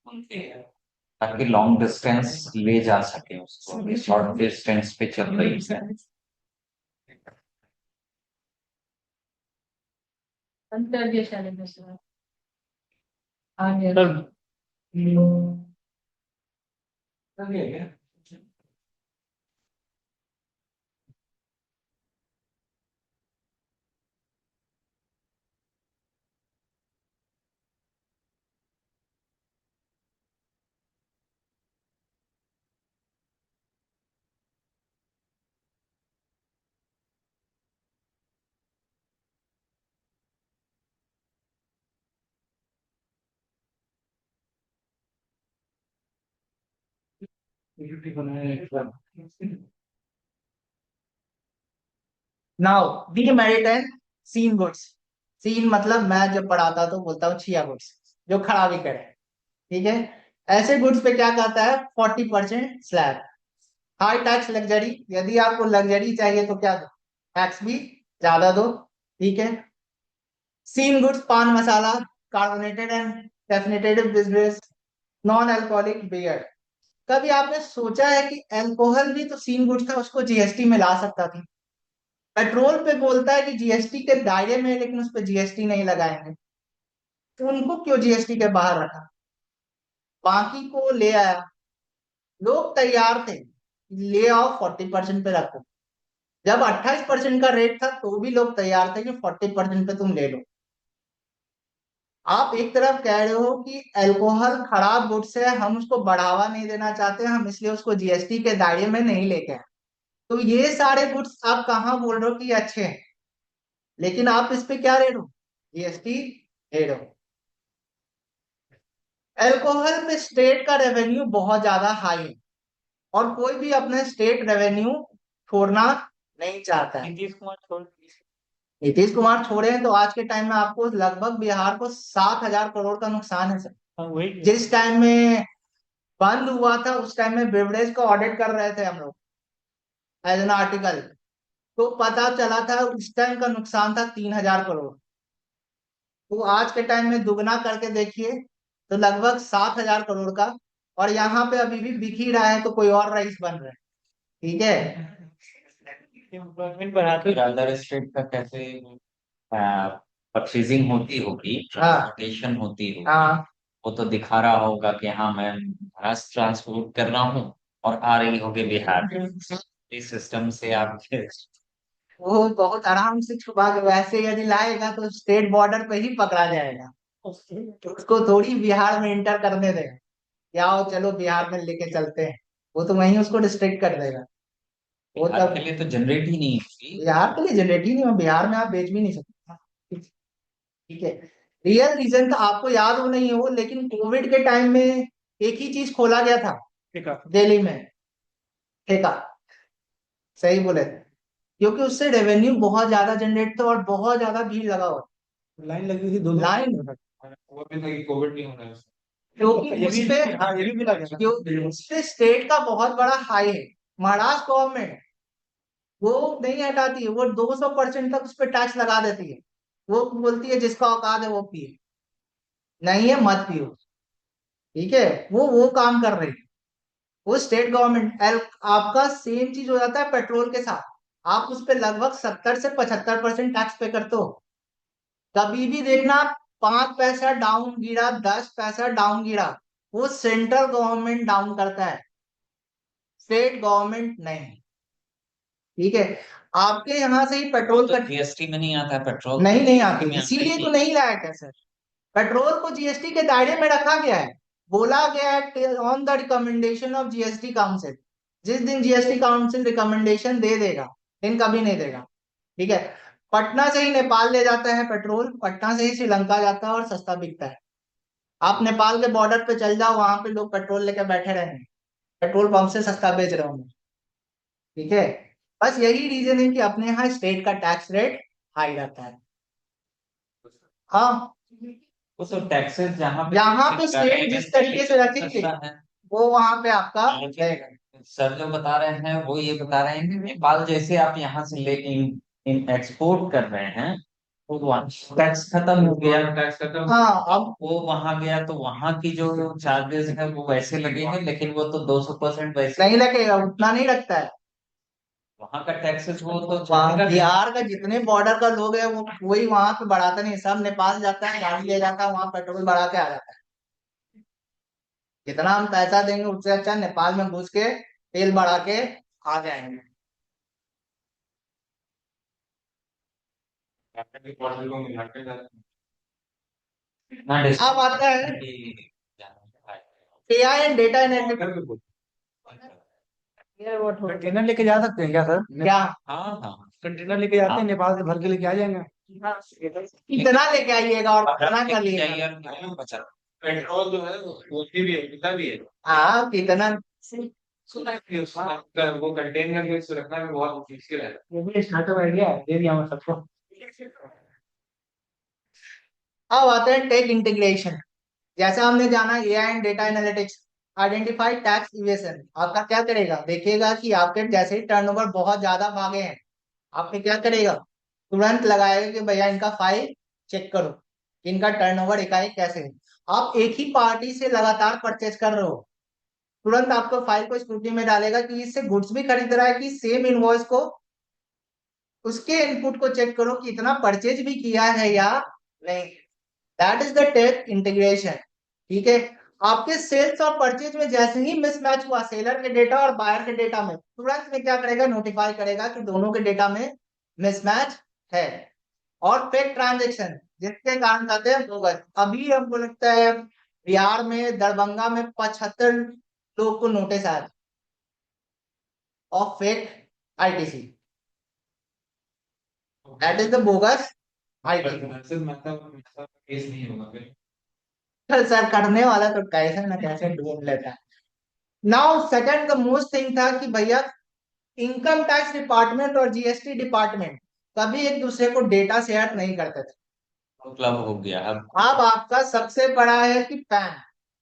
उनपे है, ताकि लॉन्ग डिस्टेंस ले जा सके उसको, शॉर्ट डिस्टेंस पे चल रही है। बंद कर दिया शायद इन्वेस्टर। आ गया। Sir now demerit and sin goods. Sin मतलब मैं जब पढ़ाता तो बोलता हूँ छिया गुड्स, जो खराबी करे। ठीक है। ऐसे गुड्स पे क्या कहता है, 40% स्लैब। हाई टैक्स लग्जरी, यदि आपको लग्जरी चाहिए तो क्या दो, टैक्स भी ज्यादा दो। ठीक है। Sin goods paan masala, carbonated and caffeinated business, non alcoholic beer. कभी आपने सोचा है कि अल्कोहल भी तो सीन गुड्स था, उसको जीएसटी में ला सकता था। पेट्रोल पे बोलता है कि जीएसटी के दायरे में है, लेकिन उस पर जीएसटी नहीं लगाएंगे, तो उनको क्यों जीएसटी के बाहर रखा, बाकी को ले आया। लोग तैयार थे, ले आओ 40% पे रखो। जब 28% का रेट था तो भी लोग तैयार थे कि 40% पे तुम ले लो। आप एक तरफ कह रहे हो कि अल्कोहल खराब गुड्स है, हम उसको बढ़ावा नहीं देना चाहते, हम इसलिए उसको जीएसटी के दायरे में नहीं लेके आए। तो ये सारे गुड्स आप कहाँ बोल रहे हो कि अच्छे हैं, लेकिन आप इस पे क्या ले रहे हो, जीएसटी ले रहे हो। अल्कोहल पे स्टेट का रेवेन्यू बहुत ज्यादा हाई है, और कोई भी अपने स्टेट रेवेन्यू छोड़ना नहीं चाहता है। नीतीश कुमार छोड़े हैं तो आज के टाइम में आपको लगभग बिहार को 7,000 करोड़ का नुकसान है सर। वही जिस टाइम में बंद हुआ था उस टाइम में बेवरेज का ऑडिट कर रहे थे हम लोग एज एन आर्टिकल, तो पता चला था उस टाइम का नुकसान था 3,000 करोड़। तो आज के टाइम में दुगना करके देखिए तो लगभग 7,000 करोड़ का, और यहाँ पे अभी भी बिक ही रहा है, तो कोई और रईस बन रहा है। ठीक है। एम्प्लॉयमेंट बढ़ाते फिर अदर स्टेट का कैसे परचेजिंग होती होगी, हाँ ट्रांसपोर्टेशन होती होगी, हाँ वो तो दिखा रहा होगा कि हाँ मैं महाराष्ट्र ट्रांसपोर्ट कर रहा हूँ और आ रही होगी बिहार। इस सिस्टम से आपके वो बहुत आराम से छुपा के, वैसे यदि लाएगा तो स्टेट बॉर्डर पे ही पकड़ा जाएगा। तो उसको थोड़ी बिहार में इंटर करने देगा, या आओ चलो बिहार में लेके चलते हैं, वो तो वहीं उसको डिस्ट्रिक्ट कर देगा। वो बिहार तब के लिए तो जनरेट ही नहीं होगी। बिहार के लिए जनरेट ही नहीं हो, बिहार में आप बेच भी नहीं सकते। ठीक है। रियल रीजन तो आपको याद हो नहीं हो, लेकिन कोविड के टाइम में एक ही चीज खोला गया था ठीक है। दिल्ली में, ठेका। सही बोले थे, क्योंकि उससे रेवेन्यू बहुत ज्यादा जनरेट था और बहुत ज्यादा भीड़ लगा हुआ लाइन लगी हुई थी दो दो लाइन, वो भी था कि कोविड नहीं होना है उससे। क्योंकि ये उस भी, पे हाँ ये भी मिला गया था। क्योंकि उस पे स्टेट का बहुत बड़ा हाई है। महाराष्ट्र गवर्नमेंट वो नहीं हटाती है, वो 200% तक उस पर टैक्स लगा देती है। वो बोलती है जिसका औकात है वो पिए, नहीं है मत पियो। ठीक है, वो काम कर रही है वो स्टेट गवर्नमेंट। आपका सेम चीज हो जाता है पेट्रोल के साथ। आप उस पर लगभग 70 से 75% टैक्स पे करते हो। कभी भी देखना, 5 पैसा डाउन गिरा, 10 पैसा डाउन गिरा, वो सेंट्रल गवर्नमेंट डाउन करता है, स्टेट गवर्नमेंट नहीं। ठीक है। आपके यहाँ से ही पेट्रोल तो का जीएसटी में नहीं आता है पेट्रोल, नहीं, तो नहीं जीएसटी आती, में आता इसीलिए ही तो नहीं। नहीं लाया क्या सर। पेट्रोल को जीएसटी के दायरे में रखा गया है। बोला गया है on the recommendation of GST council. जिस दिन जीएसटी काउंसिल रिकमेंडेशन दे देगा, दिन कभी नहीं देगा। ठीक है। पटना से ही नेपाल ले जाता है पेट्रोल, पटना से ही श्रीलंका जाता है और सस्ता बिकता है। आप नेपाल के बॉर्डर पे चल जाओ, वहां पे लोग पेट्रोल लेके बैठे रहेंगे, पेट्रोल पंप से सस्ता बेच रहे होंगे। ठीक है। बस यही रीजन है कि अपने यहाँ स्टेट का टैक्स रेट हाई रहता है। हाँ, वो तो टैक्सेस जहाँ पे यहाँ पे स्टेट लगाएंगे, जिस तरीके से रखेंगे सस्ता है। वो वहां पे आपका लेकिन रहेगा। सर जो बता रहे हैं वो ये बता रहे हैं कि नेपाल जैसे आप यहाँ से ले एक्सपोर्ट कर रहे हैं, तो वहाँ टैक्स खत्म हो गया। टैक्स खत्म। हाँ, अब वो वहां गया तो वहां की जो चार्जेस है वो वैसे लगेंगे, लेकिन वो तो 200% वैसे नहीं लगेगा, उतना नहीं लगता है। वहां का टैक्सेस वो तो वहाँ छूटेगा नहीं। बिहार का जितने बॉर्डर का लोग है वो वही वहां पे बढ़ाता नहीं, सब नेपाल जाता है, गाड़ी ले जाता है, वहां पेट्रोल बढ़ा के आ जाता है। जितना हम पैसा देंगे उससे अच्छा नेपाल में घुस के तेल बढ़ा के आ जाएंगे। बॉटल को मिला के जाते हैं। ना अब आता है district AI and data analytics. अगर भी बोल- कंटेनर लेके जा सकते हैं क्या सर? क्या? हाँ हाँ कंटेनर लेके जाते हैं, नेपाल से भर के लेके आ जाएंगे। कितना लेके आइएगा और कितना कर चाहिए लिएगा? और नहीं बचा। पेट्रोल जो है वो भी है, कितना भी है। हाँ, कितना? सुना है कि वो कंटेन करके उसको रखना भी बहुत मुश्किल है। ये भी स्टार्टअप आइडिया है, दे दिया मैं सबको। अब आते हैं टेक इंटीग्रेशन। जैसा हमने जाना AI and data analytics, identify tax evasion. आपका क्या करेगा, देखेगा कि आपके जैसे ही टर्नओवर बहुत ज्यादा भागे हैं, आपने क्या करेगा, तुरंत लगाएगा कि भैया इनका फाइल चेक करो, इनका टर्नओवर एकाएक कैसे है। आप एक ही पार्टी से लगातार परचेज कर रहे हो, तुरंत आपको फाइल को स्क्रूटनी में डालेगा कि इससे गुड्स भी खरीद रहा है कि सेम इनवॉइस को, उसके इनपुट को चेक करो कि इतना परचेज भी किया है या नहीं। That is the tech integration. ठीक है। आपके सेल्स और परचेज में जैसे ही मिसमैच हुआ सेलर के डेटा और बायर के डेटा में, तुरंत में क्या करेगा, नोटिफाई करेगा कि दोनों के डेटा में मिसमैच है। और फेक ट्रांजेक्शन जिसके कारण कहते हैं बोगस। अभी हमको लगता है बिहार में दरभंगा में 75 लोग को नोटिस आया of fake ITC. That is the bogus ITC. Message मतलब केस नहीं होगा फिर। सर करने वाला तो कैसे ना कैसे ढूंढ लेता है। Now second the most thing था कि भैया इनकम टैक्स डिपार्टमेंट और जीएसटी डिपार्टमेंट कभी एक दूसरे को डेटा शेयर नहीं करते थे। क्लब हो गया अब। अब आपका सबसे बड़ा है कि पैन।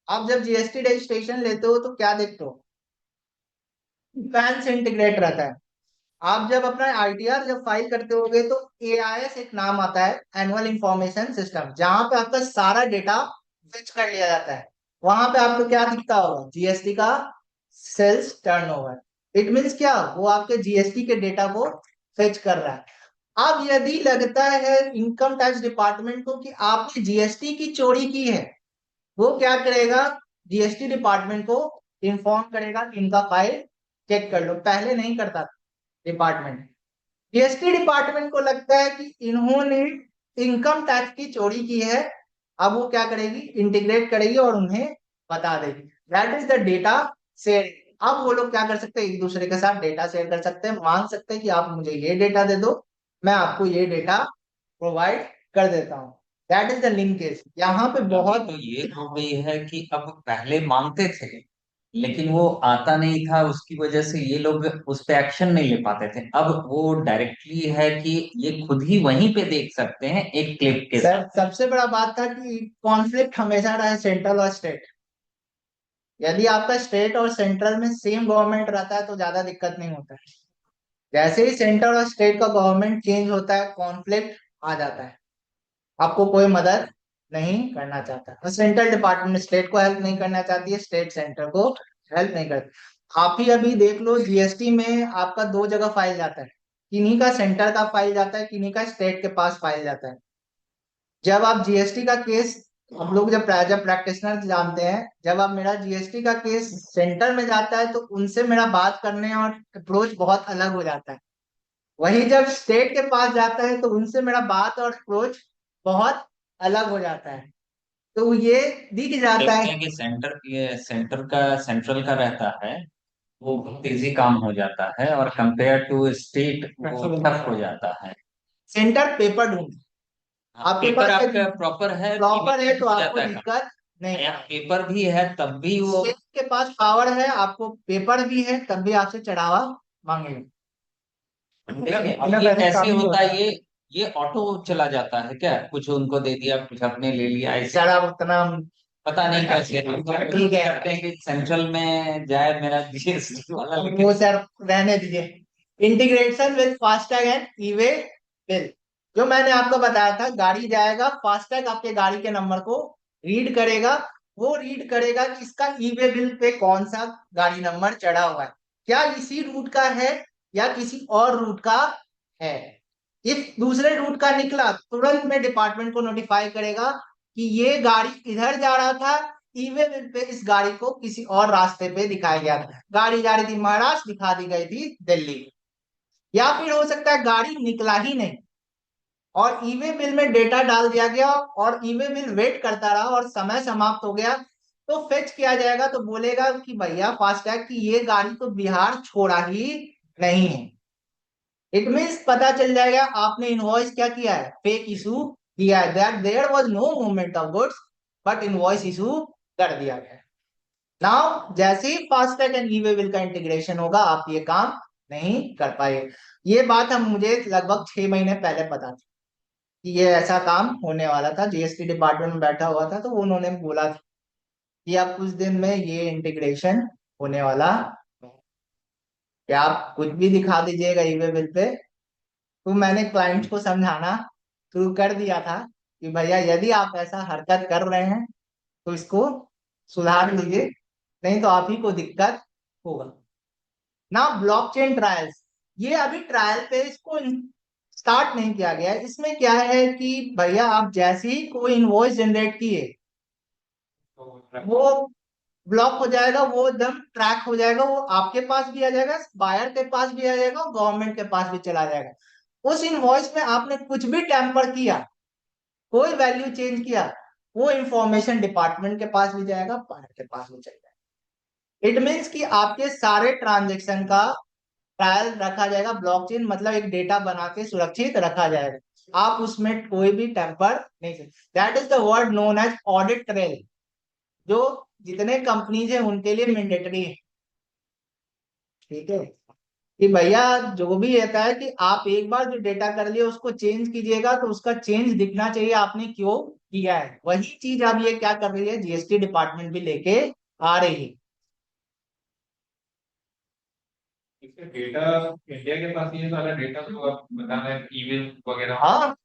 आप जब जीएसटी रजिस्ट्रेशन लेते हो तो क्या देखते हो, पैन से इंटीग्रेट रहता है। आप जब अपना आईटीआर जब फाइल करते होगे तो एआईएस एक नाम आता है, एनुअल इंफॉर्मेशन सिस्टम, जहां पे आपका सारा डेटा फिच कर लिया जाता है। वहां पे आपको क्या दिखता होगा, जीएसटी का सेल्स टर्नओवर। इट मींस क्या, वो आपके जीएसटी के डेटा को फेच कर रहा है। अब यदि लगता है इनकम टैक्स डिपार्टमेंट को कि आपने जीएसटी की चोरी की है, वो क्या करेगा, जीएसटी डिपार्टमेंट को इन्फॉर्म करेगा कि इनका फाइल चेक कर लो। पहले नहीं करता था डिपार्टमेंट। जीएसटी डिपार्टमेंट को लगता है कि इन्होंने इनकम टैक्स की चोरी की है, अब वो क्या करेगी, इंटीग्रेट करेगी और उन्हें बता देगी। That is the data sharing. अब वो लोग क्या कर सकते हैं, एक दूसरे के साथ डेटा शेयर कर सकते हैं, मांग सकते हैं कि आप मुझे ये डेटा दे दो, मैं आपको ये डेटा प्रोवाइड कर देता हूँ। That is the linkage. यहाँ पे अभी बहुत तो ये हो गई है कि अब पहले मांगते थे लेकिन वो आता नहीं था, उसकी वजह से ये लोग उस पे एक्शन नहीं ले पाते थे। अब वो डायरेक्टली है कि ये खुद ही वहीं पे देख सकते हैं एक क्लिक के सर साथ। सबसे बड़ा बात था कि कॉन्फ्लिक्ट हमेशा रहा है सेंट्रल और स्टेट। यदि आपका स्टेट और सेंट्रल में सेम गवर्नमेंट रहता है तो ज्यादा दिक्कत नहीं होता है। जैसे ही सेंट्रल और स्टेट का गवर्नमेंट चेंज होता है, कॉन्फ्लिक्ट आ जाता है, आपको कोई मदद नहीं करना चाहता, और सेंट्रल डिपार्टमेंट स्टेट को हेल्प नहीं करना चाहती है, स्टेट सेंटर को हेल्प नहीं करती। आप ही अभी देख लो, जीएसटी में आपका दो जगह फाइल जाता है, किन्हीं का सेंटर का फाइल जाता है, किन्हीं का स्टेट के पास फाइल जाता है। जब आप जीएसटी का केस, हम लोग जब प्रैक्टिशनर जानते हैं, जब आप मेरा जीएसटी का केस सेंटर में जाता है तो उनसे मेरा बात करने और अप्रोच बहुत अलग हो जाता है। वही जब स्टेट के पास जाता है तो उनसे मेरा बात और अप्रोच बहुत अलग हो जाता है। तो ये दिख जाता देखते है। हैं कि सेंट्रल का रहता है वो बहुत इजी काम हो जाता है और कंपेयर टू स्टेट वो टफ हो जाता है। सेंटर पेपर ढूंढ, आपके पेपर पास आपका प्रॉपर है कि प्रॉपर है मिस तो हो आपको जाता है काम? दिक्कत नहीं या है। पेपर भी है तब भी वो स्टेट के पास पावर है, आपको पेपर भी है तब भी आपसे चढ़ावा मांगेंगे। देखिए बिना ये पैसे कैसे काम नहीं होता होता। है, ये ऑटो चला जाता है क्या, कुछ उनको दे दिया कुछ अपने ले लिया ऐसे? सर आप उतना, पता नहीं कैसे ठीक है, करते हैं कि सेंट्रल में जाए मेरा जीएसटी वाला, वो लेकिन सर रहने दीजिए। Integration with FASTag and E way bill, जो मैंने आपको बताया था, गाड़ी जाएगा, फास्टैग आपके गाड़ी के नंबर को रीड करेगा, वो रीड करेगा कि इसका ई वे बिल पे कौन सा गाड़ी नंबर चढ़ा हुआ है, क्या इसी रूट का है या किसी और रूट का है। इस दूसरे रूट का निकला, तुरंत में डिपार्टमेंट को नोटिफाई करेगा कि ये गाड़ी इधर जा रहा था, ई वे बिल पे इस गाड़ी को किसी और रास्ते पे दिखाया गया था, गाड़ी जा रही थी महाराष्ट्र, दिखा दी गई थी दिल्ली। या फिर हो सकता है गाड़ी निकला ही नहीं और ईवे बिल में डेटा डाल दिया गया और ईवे बिल वेट करता रहा और समय समाप्त हो गया, तो फेच किया जाएगा, तो बोलेगा कि भैया फास्टैग की ये गाड़ी तो बिहार छोड़ा ही नहीं है। इट मीन्स पता चल जाएगा आपने इनवॉइस क्या किया है, फेक इशू किया है, that there was no movement of goods but invoice issue कर दिया गया। नाउ जैसे ही FASTag and E way bill का इंटीग्रेशन होगा, आप ये काम नहीं कर पाएंगे। ये बात हम मुझे लगभग 6 महीने पहले पता थी कि ये ऐसा काम होने वाला था, जीएसटी डिपार्टमेंट में बैठा हुआ था तो उन्होंने बोला था कि आप कुछ दिन में ये इंटीग्रेशन होने वाला है, कि आप कुछ भी दिखा दीजिएगा ई वे बिल पे। तो मैंने क्लाइंट को समझाना शुरू कर दिया था कि भैया यदि आप ऐसा हरकत कर रहे हैं तो इसको सुधार लीजिए, नहीं तो आप ही को दिक्कत होगा। ना ब्लॉकचेन ट्रायल्स, ये अभी ट्रायल पे, इसको स्टार्ट नहीं किया गया है। इसमें क्या है कि भैया आप जैसे ही कोई इनवॉइस जनरेट किए, वो ब्लॉक हो जाएगा, वो एकदम ट्रैक हो जाएगा, वो आपके पास भी आ जाएगा, बायर के पास भी आ जाएगा और गवर्नमेंट के पास भी चला जाएगा। उस इनवॉइस में आपने कुछ भी टेम्पर किया, कोई वैल्यू चेंज किया, वो इंफॉर्मेशन डिपार्टमेंट के पास भी जाएगा, बायर के पास भी चल जाएगा। इट मीन्स कि आपके सारे ट्रांजेक्शन का ट्रायल रखा जाएगा, ब्लॉकचेन मतलब एक डेटा बना के सुरक्षित रखा जाएगा, आप उसमें कोई भी टेम्पर नहीं कर। That is the word known as audit trail, जो जितने कंपनीज है उनके लिए मैंडेटरी है। ठीक है कि भैया जो भी रहता है कि आप एक बार जो डेटा कर लिए उसको चेंज कीजिएगा तो उसका चेंज दिखना चाहिए आपने क्यों किया है। वही चीज अब ये क्या कर रही है, जीएसटी डिपार्टमेंट भी लेके आ रही है। इसका डेटा इंडिया के पास ये सारा डेटा तो आप बताना है, ईमेल वगैरह हाँ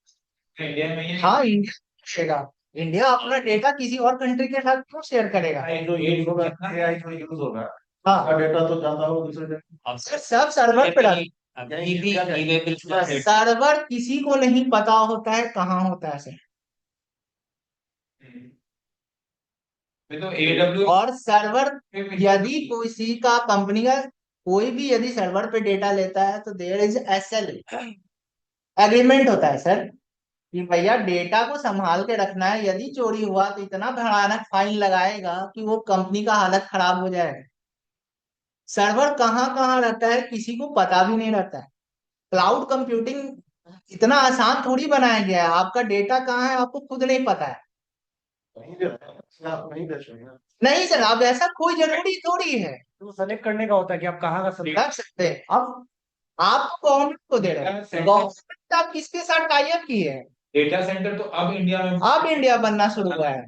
इंडिया में ही हाँ, इंडिया, इंडिया अपना डेटा किसी और कंट्री के साथ क्यों शेयर करेगा। जो यूज होगा, एआई जो यूज होगा, हाँ उसका डेटा तो जाता होगा दूसरे जगह। अब सर सब सर्वर पे डाल, अभी भी ई-वे बिल सर्वर किसी को नहीं पता होता है कहाँ होता है सर। मैं तो AWS और सर्वर में यदि किसी का कंपनी का कोई भी यदि सर्वर पे डेटा लेता है तो देयर इज SL एग्रीमेंट होता है सर कि भैया डेटा को संभाल के रखना है, यदि चोरी हुआ तो इतना भयानक फाइन लगाएगा कि वो कंपनी का हालत खराब हो जाएगा। सर्वर कहाँ कहाँ रहता है किसी को पता भी नहीं रहता है। क्लाउड कंप्यूटिंग इतना आसान थोड़ी बनाया गया है, आपका डेटा कहाँ है आपको खुद नहीं पता है। वहीं पे वहीं पे चाहिए। नहीं सर, अब ऐसा कोई जरूरी थोड़ी है। तो सेलेक्ट करने का होता है कि आप कहाँ का सेलेक्ट रख सकते हैं अब, आप गवर्नमेंट को दे रहे हैं, गवर्नमेंट आप किसके साथ टाई अप की है। डेटा सेंटर तो अब इंडिया में अब इंडिया बनना शुरू हुआ है,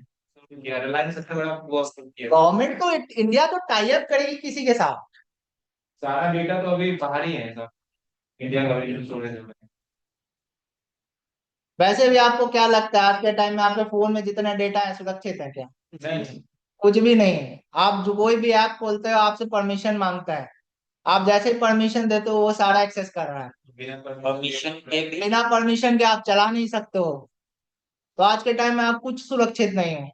रिलायंस सबसे बड़ा वो किया। गवर्नमेंट तो इंडिया तो टाई अप करेगी किसी के साथ। सारा डेटा तो अभी बाहर ही है सब, इंडिया गवर्नमेंट स्टोरेज में। वैसे भी आपको क्या लगता है आज के टाइम में आपके फोन में जितना डेटा है सुरक्षित है क्या? नहीं, कुछ भी नहीं है। आप जो कोई भी ऐप खोलते हो आपसे परमिशन मांगता है, आप जैसे ही परमिशन देते हो वो सारा एक्सेस कर रहा है। बिना परमिशन के भी बिना परमिशन के आप चला नहीं सकते हो। तो आज के टाइम में आप कुछ सुरक्षित नहीं हो।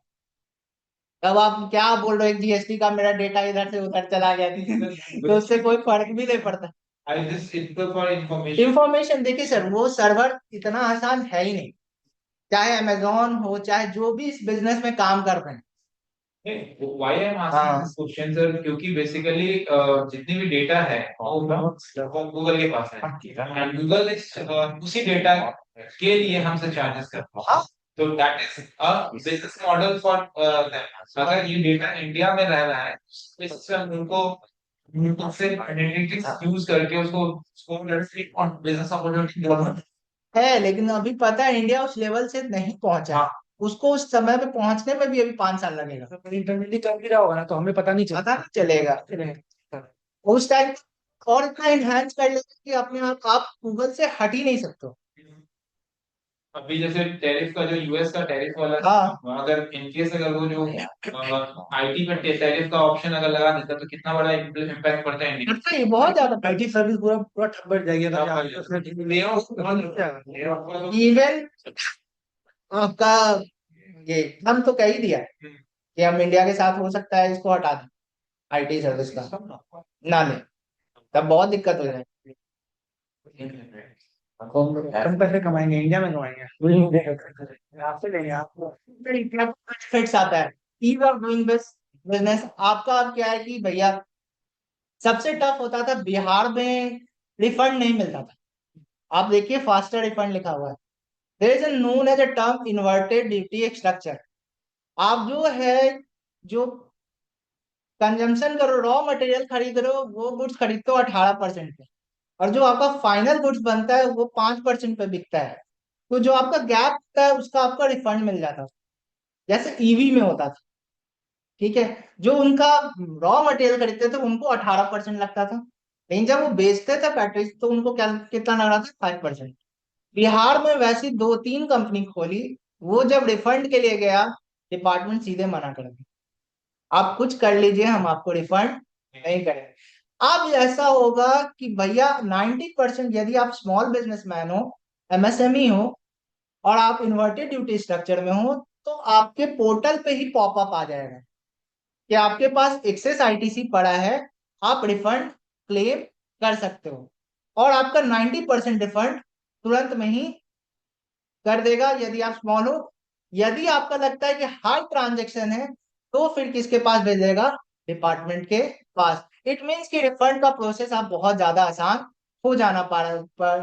तब आप क्या बोल रहे हो GST का मेरा डेटा इधर से उधर चला गया तो उससे कोई फर्क भी नहीं पड़ता। I just simple for information. Information देखिए सर, वो सर्वर इतना आसान है ही नहीं, चाहे अमेजोन हो चाहे जो भी इस बिजनेस में काम कर रहे हैं। Why I am asking this question sir, क्योंकि बेसिकली जितनी भी डेटा है वो गूगल के पास है, एंड गूगल इस उसी डेटा के लिए हमसे चार्जेस करता है। तो that is a business model for them. अगर ये डेटा इंडिया में रह रहा है तो इससे उनको उनसे एनालिटिक्स यूज करके उसको बिजनेस अपॉर्चुनिटी। है लेकिन अभी पता है इंडिया उस लेवल से नहीं पहुंचा है। उसको उस समय पे पहुंचने में भी अभी 5 साल लगेगा। इंटरनेटली कर भी रहा होगा ना तो हमें पता नहीं पता नहीं चलेगा उस टाइम। और इतना एनहांस कर लेगा कि अपने आप गूगल से हट ही नहीं सकते हो। अभी जैसे टैरिफ का जो यूएस का टैरिफ वाला, हाँ अगर इनकेस अगर वो जो आईटी पे टैरिफ का ऑप्शन अगर लगा देता तो कितना बड़ा इम्पैक्ट पड़ता है इंडिया। करता ही बहुत ज्यादा। IT सर्विस पूरा पूरा ठप बैठ जाएगी अगर इवन आपका ये हम तो कह ही दिया है कि हम इंडिया के साथ हो सकता है इसको हटा दें IT सर्विस का ना ले, तब बहुत दिक्कत हो जाएगी। कम पैसे कमाएंगे इंडिया में कमाएंगे आपसे लेंगे आपको। बेनिफिट्स आता है ईज ऑफ डूइंग बिजनेस आपका। अब क्या है कि भैया सबसे टफ होता था बिहार में, रिफंड नहीं मिलता था। आप देखिए फास्टर रिफंड लिखा हुआ है। There is known as a term inverted duty structure. आप जो है जो कंजम्पशन करो, रॉ मटेरियल खरीद रहे हो, वो गुड्स खरीदते हो 18% पे, और जो आपका फाइनल गुड्स बनता है वो 5% पे बिकता है। तो जो आपका गैप होता है उसका आपका रिफंड मिल जाता है, जैसे EV में होता था। ठीक है, जो उनका रॉ मटेरियल खरीदते थे उनको 18% लगता था, लेकिन जब वो बेचते थे फैक्ट्री तो उनको क्या कितना लग रहा था? 5%। बिहार में वैसी 2-3 कंपनी खोली, वो जब रिफंड के लिए गया डिपार्टमेंट सीधे मना कर दिया, आप कुछ कर लीजिए हम आपको रिफंड नहीं करेंगे। अब ऐसा होगा कि भैया 90% यदि आप स्मॉल बिजनेसमैन हो, MSME हो, और आप इन्वर्टेड ड्यूटी स्ट्रक्चर में हो, तो आपके पोर्टल पे ही पॉपअप आ जाएगा कि आपके पास एक्सेस ITC पड़ा है, आप रिफंड क्लेम कर सकते हो, और आपका 90% रिफंड तुरंत में ही कर देगा यदि आप स्मॉल हो। यदि आपका लगता है कि हाई ट्रांजेक्शन है तो फिर किसके पास भेजेगा? डिपार्टमेंट के पास। इट मीन्स कि रिफंड का प्रोसेस आप बहुत ज्यादा आसान हो जाना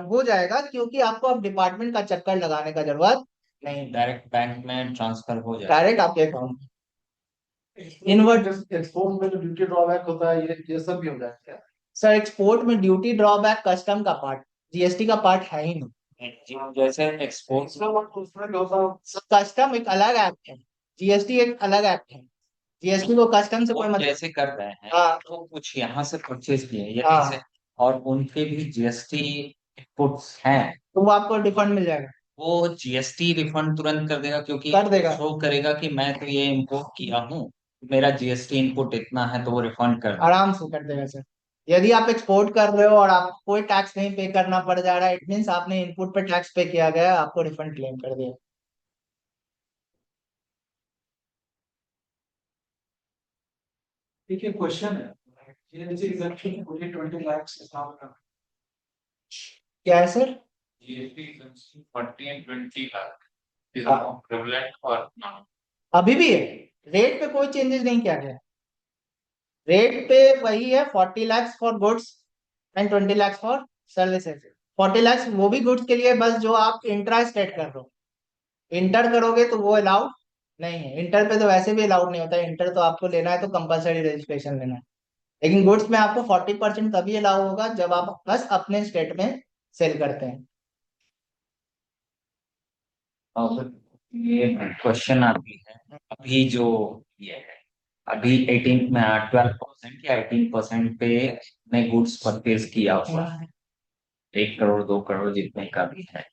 हो जाएगा, क्योंकि आपको अब डिपार्टमेंट का चक्कर लगाने का जरूरत नहीं, डायरेक्ट बैंक में ट्रांसफर हो जाए। डायरेक्ट आपके अकाउंट। एक्सपोर्ट में जो ड्यूटी ड्रॉबैक होता है ये सब भी हो जाता है। सर एक्सपोर्ट में ड्यूटी ड्रॉबैक कस्टम का पार्ट, GST का पार्ट है ही नहीं। जैसे एक्सपोर्ट कस्टम एक अलग एक्ट है, GST एक अलग एक्ट है। GST को कस्टम से कोई मतलब। जैसे कर रहे हैं हाँ तो कुछ यहाँ से परचेज किए यदि हाँ, से, और उनके भी GST इनपुट्स हैं, तो वो आपको रिफंड मिल जाएगा। वो GST रिफंड तुरंत कर देगा, क्योंकि कर देगा, शो करेगा कि मैं तो ये इम्पोर्ट किया हूँ, मेरा GST इनपुट इतना है, तो वो रिफंड कर देगा। आराम से कर देगा सर। यदि आप एक्सपोर्ट कर रहे हो और आपको कोई टैक्स नहीं पे करना पड़ जा रहा है, इट मीन्स आपने इनपुट पे टैक्स पे किया गया, आपको रिफंड क्लेम कर दिया। ठीक है, क्वेश्चन है GST exemption only 20 lakhs is not enough. क्या है sir? GST exemption 40 and 20 lakh is हाँ। now prevalent or not? अभी भी है, रेट पे कोई चेंजेस नहीं किया गया, रेट पे वही है, 40 lakhs for goods and 20 lakhs for services. 40 lakhs वो भी गुड्स के लिए बस जो आप इंट्रा स्टेट कर रहे हो, इंटर करोगे तो वो अलाउड नहीं है। इंटर पे तो वैसे भी अलाउड नहीं होता है, इंटर तो आपको लेना है तो कंपलसरी रजिस्ट्रेशन लेना है। लेकिन गुड्स में आपको 40% तभी अलाउ होगा जब आप बस अपने स्टेट में सेल करते हैं। और ये क्वेश्चन आती है, अभी जो ये है, अभी 18 में 12% या 18% पे ने गुड्स परचेज किया हुआ है, 1 करोड़ 2 करोड़ जितने का भी है,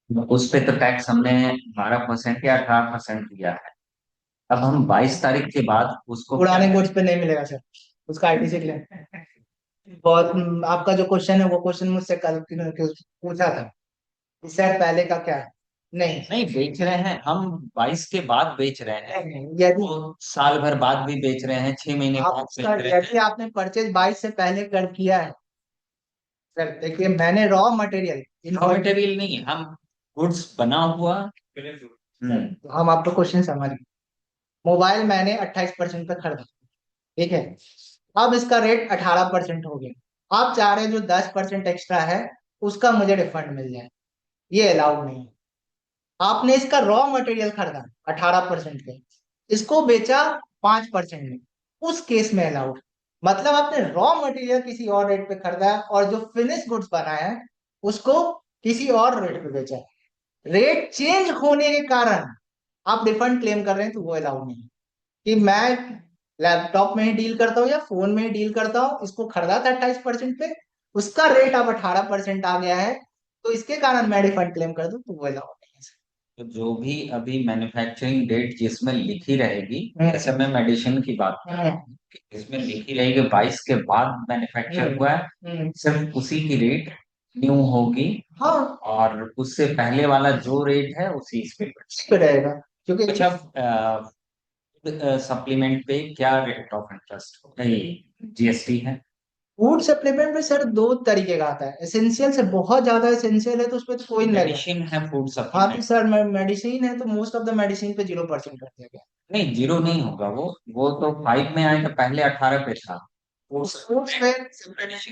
उस पे तो टैक्स हमने 12% या 18% दिया है। अब हम 22 तारीख के बाद उसको पुराने गुड्स पे नहीं मिलेगा सर, उसका आईटीसी क्लेम। बहुत आपका जो क्वेश्चन है वो क्वेश्चन मुझसे कल पूछा था, इससे पहले का क्या है? नहीं नहीं बेच रहे हैं हम, 22 के बाद बेच रहे हैं, यदि वो साल भर बाद भी बेच रहे हैं, 6 महीने बाद बेच आपका रहे यदि हैं। आपने परचेज 22 से पहले कर किया है सर, देखिए मैंने रॉ मटेरियल रॉ मटेरियल नहीं, हम गुड्स बना हुआ। हम आपका क्वेश्चन समझ, मोबाइल मैंने 28% पे खरीदा, ठीक है, अब इसका रेट 18% हो गया, आप चाह रहे हैं जो 10% एक्स्ट्रा है उसका मुझे रिफंड मिल जाए, ये अलाउड नहीं है। आपने इसका रॉ मटेरियल खरीदा 18% पे, इसको बेचा 5% में, उस केस में अलाउड। मतलब आपने रॉ मटेरियल किसी और रेट पे खरीदा है और जो फिनिश गुड्स बनाया है उसको किसी और रेट पे बेचा है, रेट चेंज होने के कारण आप रिफंड क्लेम कर रहे हैं तो वो अलाउड नहीं है। कि मैं लैपटॉप में ही डील करता हूँ या फोन में ही डील करता हूँ, इसको खरीदा था 28% पे, उसका रेट अब 18% आ गया है, तो इसके कारण मैं रिफंड क्लेम कर दूं तो वो अलाउड नहीं है। तो जो भी अभी मैन्युफैक्चरिंग डेट जिसमें लिखी रहेगी, हम्म। जैसे मैं मेडिसिन की बात कर रहा हूँ, कि इसमें लिखी रहेगी 22 के बाद मैन्युफैक्चर हुआ है, सिर्फ उसी की रेट न्यू होगी, हाँ और उससे पहले वाला जो रेट है उसी इस पे इस पे रहेगा, क्योंकि अच्छा। सप्लीमेंट पे क्या रेट ऑफ इंटरेस्ट जीएसटी है? फूड सप्लीमेंट में सर दो तरीके का आता है, एसेंशियल से बहुत ज्यादा एसेंशियल है तो उस पर तो कोई नहीं लगेगा। मेडिसिन है, फूड हाँ तो सप्लीमेंट। सर मेडिसिन है तो मोस्ट ऑफ द मेडिसिन पे 0% कर दिया गया। नहीं, जीरो नहीं होगा, वो तो 5 में आए तो पहले 18 पे था। फूड्स में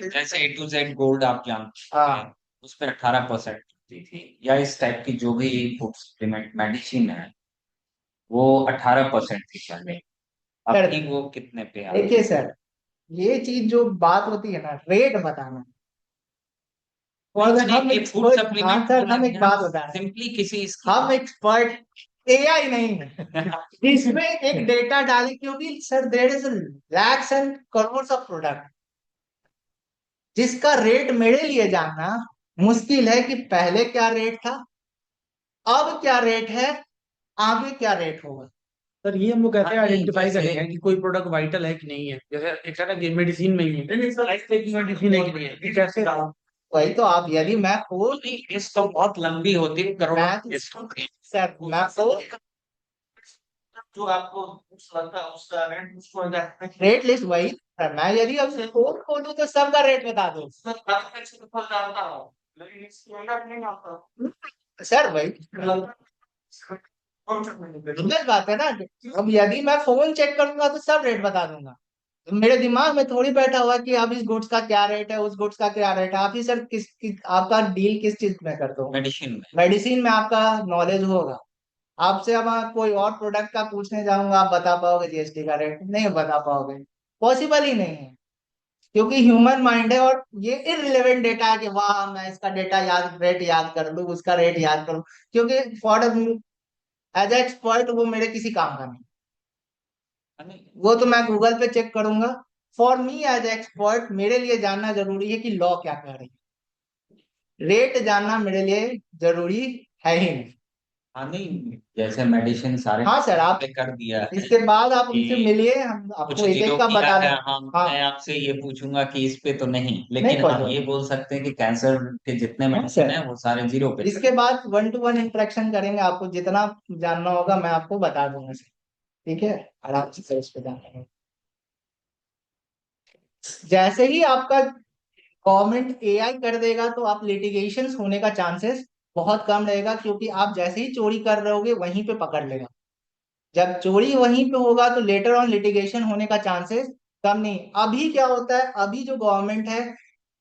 जैसे A to Z गोल्ड आप जानते हाँ हैं, उस पर 18% थी, या इस टाइप की जो भी फूड सप्लीमेंट मेडिसिन है वो 18% थी पहले, सर, अभी वो कितने पे आ देखिए सर, ये चीज जो बात होती है ना, रेट बताना, और अगर हम ये फूड हाँ सप्लीमेंट सर, हम एक बात बता रहे हैं, सिंपली किसी हम एक्सपर्ट एआई नहीं है इसमें एक डेटा डाले, क्योंकि sir there is lakhs and crore of product जिसका रेट मेरे लिए जानना मुश्किल है कि पहले क्या रेट था, अब क्या रेट है, आगे क्या रेट होगा। सर ये हम लोग कैसे हाँ, नहीं, आइडेंटिफाई जैसे करेंगे कि कोई प्रोडक्ट वाइटल है कि नहीं है? जैसे एक है कि मेडिसिन में ही है, लाइफ टेकिंग मेडिसिन है कि नहीं है, ये कैसे? वही तो, आप यदि मैं फोन इस तो बहुत लंबी होती है, करोड़ों सर मैं फोन जो आपको लगता है उसका रेंट उसको रेट लिस्ट वही सर, मैं यदि अब फोन खोलूं तो सबका रेट बता दूं सर, वही गलत बात है ना। अब यदि मैं फोन चेक करूंगा तो सब रेट बता दूंगा, तो मेरे दिमाग में थोड़ी बैठा हुआ कि अब इस गुड्स का क्या रेट है, उस गुड्स का क्या रेट है। आप ही सर आपका डील किस चीज में करते हो? मेडिसिन में। मेडिसिन में आपका नॉलेज होगा, आपसे अब मैं कोई और प्रोडक्ट का पूछने जाऊंगा, आप बता पाओगे जीएसटी का रेट? नहीं बता पाओगे, पॉसिबल ही नहीं है, क्योंकि ह्यूमन माइंड है और ये इररिलेवेंट डेटा है कि वाह मैं इसका डेटा याद, रेट याद कर लूं, उसका रेट याद करूं, क्योंकि फॉर एज एक्सपर्ट वो मेरे किसी काम का नहीं, वो तो मैं गूगल पे चेक करूंगा। फॉर मी एज एक्सपर्ट मेरे लिए जानना जरूरी है कि लॉ क्या कह रही है, रेट जानना मेरे लिए जरूरी है ही नहीं। हाँ नहीं, जैसे मेडिसिन सारे हाँ सर, आप पे कर दिया है इसके बाद आप उनसे कि मिलिए, हम कुछ आपको एक जीरो एक का किया बता है, दें। हाँ हाँ, मैं आपसे ये पूछूंगा कि इस पे तो नहीं, नहीं लेकिन हाँ पहुंचो। ये बोल सकते हैं कि कैंसर के जितने हाँ मेडिसिन सर, है वो सारे जीरो पे कर इसके बाद 1-to-1 इंटरेक्शन करेंगे, आपको जितना जानना होगा मैं आपको बता दूंगा सर। ठीक है, आराम से सर इस पे जानना है। जैसे ही आपका गवर्नमेंट एआई कर देगा तो आप लिटिगेशन होने का चांसेस बहुत कम रहेगा, क्योंकि आप जैसे ही चोरी कर रहे होगे वहीं पे पकड़ लेगा। जब चोरी वहीं पे होगा तो लेटर ऑन लिटिगेशन होने का चांसेस कम नहीं। अभी क्या होता है, अभी जो गवर्नमेंट है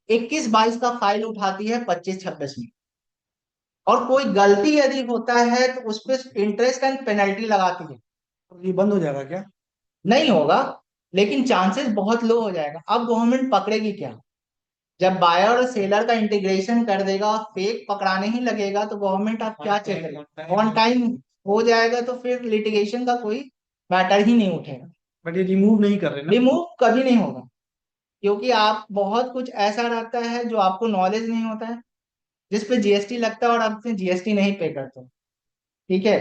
21-22 का फाइल उठाती है 25-26 में, और कोई गलती यदि होता है तो उस पर इंटरेस्ट एंड पेनल्टी लगाती है। ये बंद हो जाएगा क्या? नहीं होगा, लेकिन चांसेस बहुत लो हो जाएगा। अब गवर्नमेंट पकड़ेगी क्या? जब बायर और सेलर का इंटीग्रेशन कर देगा और फेक पकड़ाने ही लगेगा तो गवर्नमेंट आप क्या चेक करेगा? ऑन टाइम हो जाएगा तो फिर लिटिगेशन का कोई मैटर ही नहीं उठेगा। बट ये रिमूव नहीं कर रहे ना। रिमूव कभी नहीं होगा, क्योंकि आप बहुत कुछ ऐसा रहता है जो आपको नॉलेज नहीं होता है, जिस पे जीएसटी लगता है और आप जीएसटी नहीं पे करते हो। ठीक है,